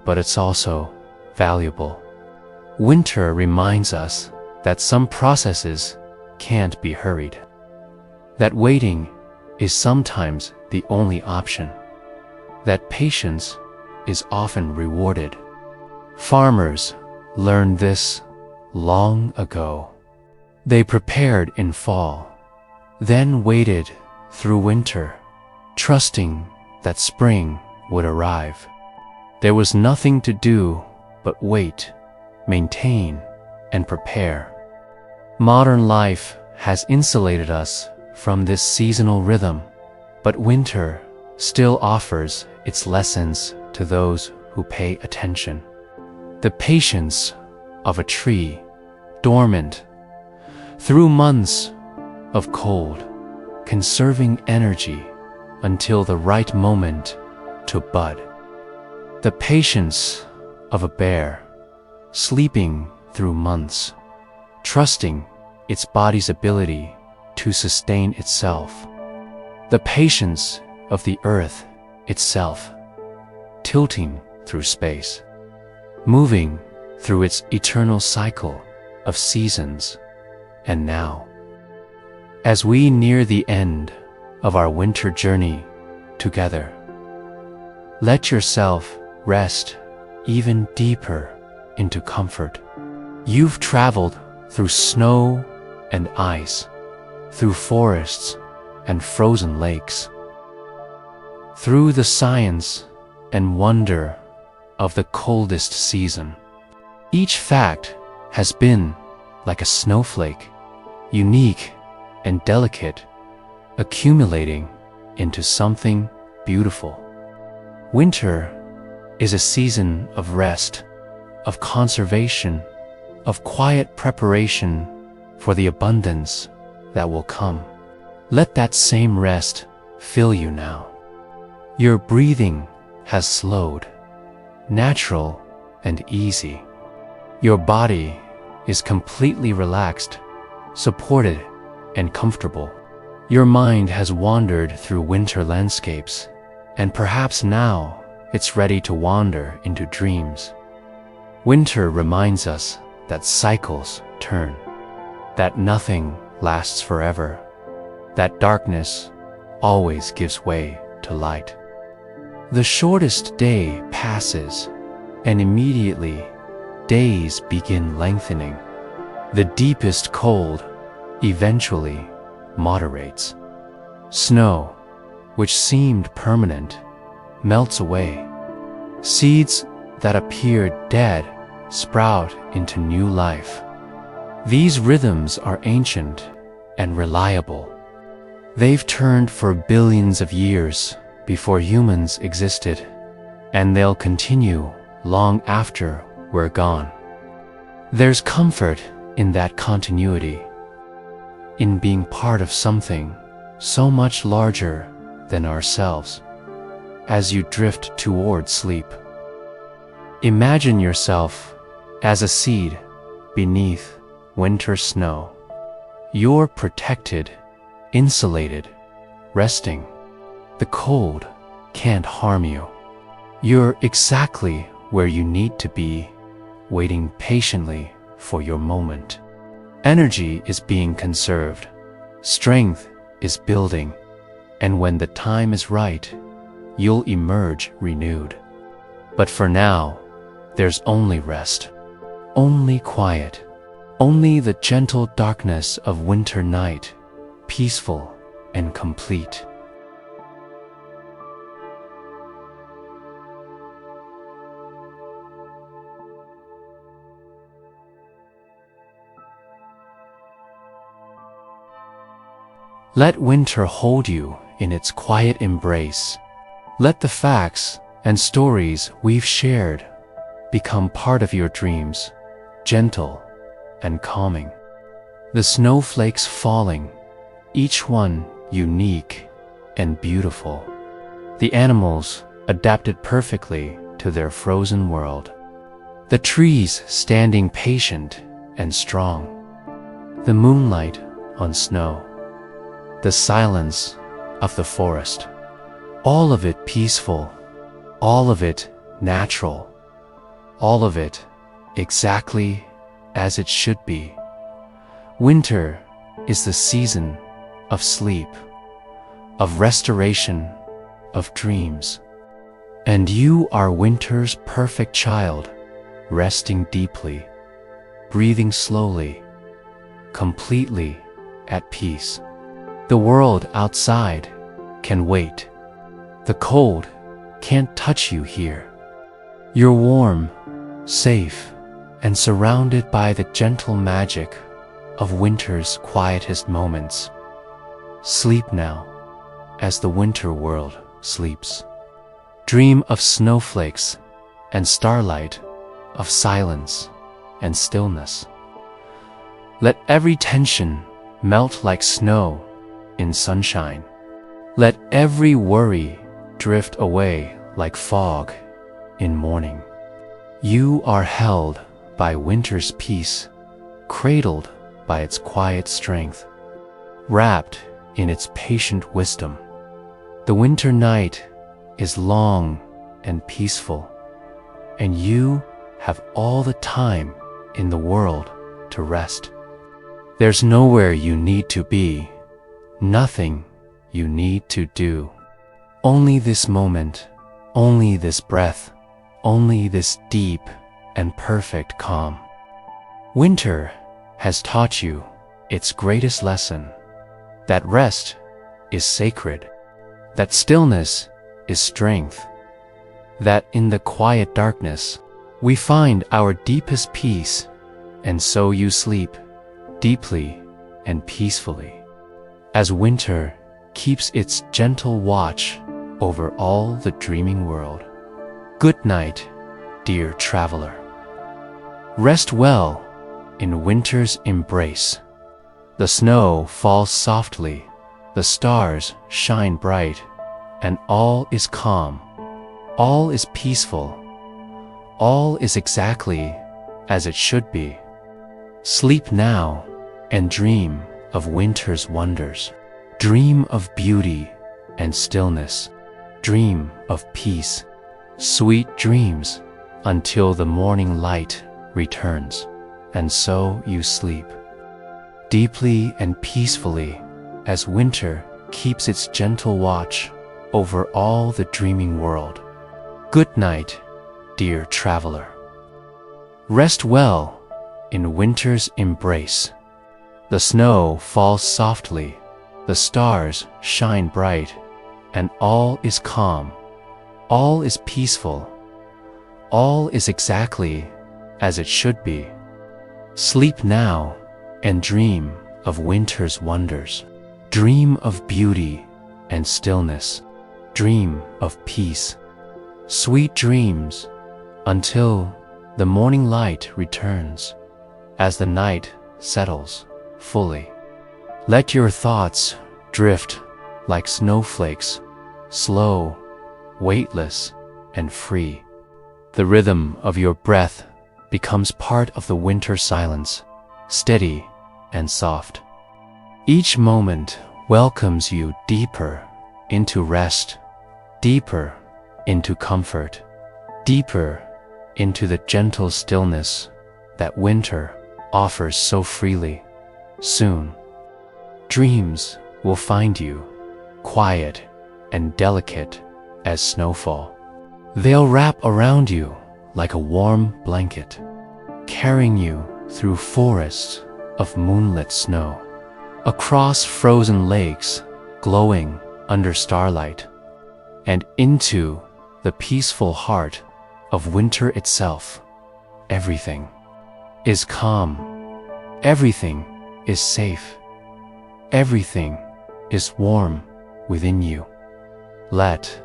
A: but it's also valuable. Winter reminds us that some processes can't be hurried, that waiting is sometimes the only option, that patience is often rewarded. Farmers learned this long ago. They prepared in fall, then waited through winter, trusting that spring would arrive. There was nothing to do but wait, maintain, and prepare. Modern life has insulated us from this seasonal rhythm, but winter still offers its lessons to those who pay attention. The patience of a tree, dormant through months of cold, conserving energy until the right moment to bud. The patience of a bear, sleeping through months, trusting its body's ability to sustain itself. The patience of the earth itself, tilting through space, moving through its eternal cycle of seasons. And now, as we near the end of our winter journey together, let yourself rest even deeper into comfort. You've traveled through snow and ice, through forests and frozen lakes, through the science and wonder of the coldest season. Each fact has been like a snowflake, unique and delicate, accumulating into something beautiful. Winter is a season of rest, of conservation, of quiet preparation for the abundance that will come. Let that same rest fill you now. Your breathing has slowed, natural and easy. Your body is completely relaxed, supported, and comfortable. Your mind has wandered through winter landscapes, and perhaps now it's ready to wander into dreams. Winter reminds us that cycles turn, that nothing lasts forever, that darkness always gives way to light. The shortest day passes, and immediately days begin lengthening. The deepest cold eventually moderates. Snow, which seemed permanent, melts away. Seeds that appeared dead sprout into new life. These rhythms are ancient and reliable. They've turned for billions of years before humans existed, and they'll continue long after we're gone. There's comfort in that continuity, in being part of something so much larger than ourselves. As you drift toward sleep, imagine yourself as a seed beneath winter snow. You're protected, insulated, resting. The cold can't harm you. You're exactly where you need to be, waiting patiently for your moment. Energy is being conserved, strength is building, and when the time is right, you'll emerge renewed. But for now, there's only rest, only quiet, only the gentle darkness of winter night, peaceful and complete. Let winter hold you in its quiet embrace. Let the facts and stories we've shared become part of your dreams, gentle and calming. The snowflakes falling, each one unique and beautiful. The animals adapted perfectly to their frozen world. The trees standing patient and strong. The moonlight on snow. The silence of the forest. All of it peaceful, all of it natural, all of it exactly as it should be. Winter is the season of sleep, of restoration, of dreams. And you are winter's perfect child, resting deeply, breathing slowly, completely at peace. The world outside can wait. The cold can't touch you here. You're warm, safe, and surrounded by the gentle magic of winter's quietest moments. Sleep now, as the winter world sleeps. Dream of snowflakes and starlight, of silence and stillness. Let every tension melt like snow in sunshine. Let every worry drift away like fog in morning. You are held by winter's peace, cradled by its quiet strength, wrapped in its patient wisdom. The winter night is long and peaceful, and you have all the time in the world to rest. There's nowhere you need to be, nothing you need to do. Only this moment, only this breath, only this deep and perfect calm. Winter has taught you its greatest lesson, that rest is sacred, that stillness is strength, that in the quiet darkness we find our deepest peace, and so you sleep deeply and peacefully, as winter keeps its gentle watch over all the dreaming world. Good night, dear traveler. Rest well in winter's embrace. The snow falls softly, the stars shine bright, and all is calm, all is peaceful, all is exactly as it should be. Sleep now and dream of winter's wonders. Dream of beauty and stillness. Dream of peace. Sweet dreams until the morning light returns, and so you sleep deeply and peacefully as winter keeps its gentle watch over all the dreaming world. Good night, dear traveler. Rest well in winter's embrace. The snow falls softly, the stars shine bright, and all is calm, all is peaceful, all is exactly as it should be. Sleep now and dream of winter's wonders. Dream of beauty and stillness. Dream of peace. Sweet dreams until the morning light returns, as the night settles fully. Let your thoughts drift like snowflakes, slow, weightless, and free. The rhythm of your breath becomes part of the winter silence, steady and soft. Each moment welcomes you deeper into rest, deeper into comfort, deeper into the gentle stillness that winter offers so freely. Soon, dreams will find you, quiet and delicate as snowfall. They'll wrap around you like a warm blanket, carrying you through forests of moonlit snow, across frozen lakes glowing under starlight, and into the peaceful heart of winter itself. Everything is calm. Everything is safe. Everything is warm within you. Let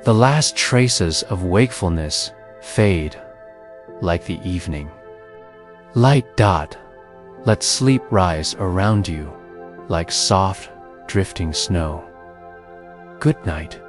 A: the last traces of wakefulness fade like the evening. Light dot, let sleep rise around you like soft, drifting snow. Good night.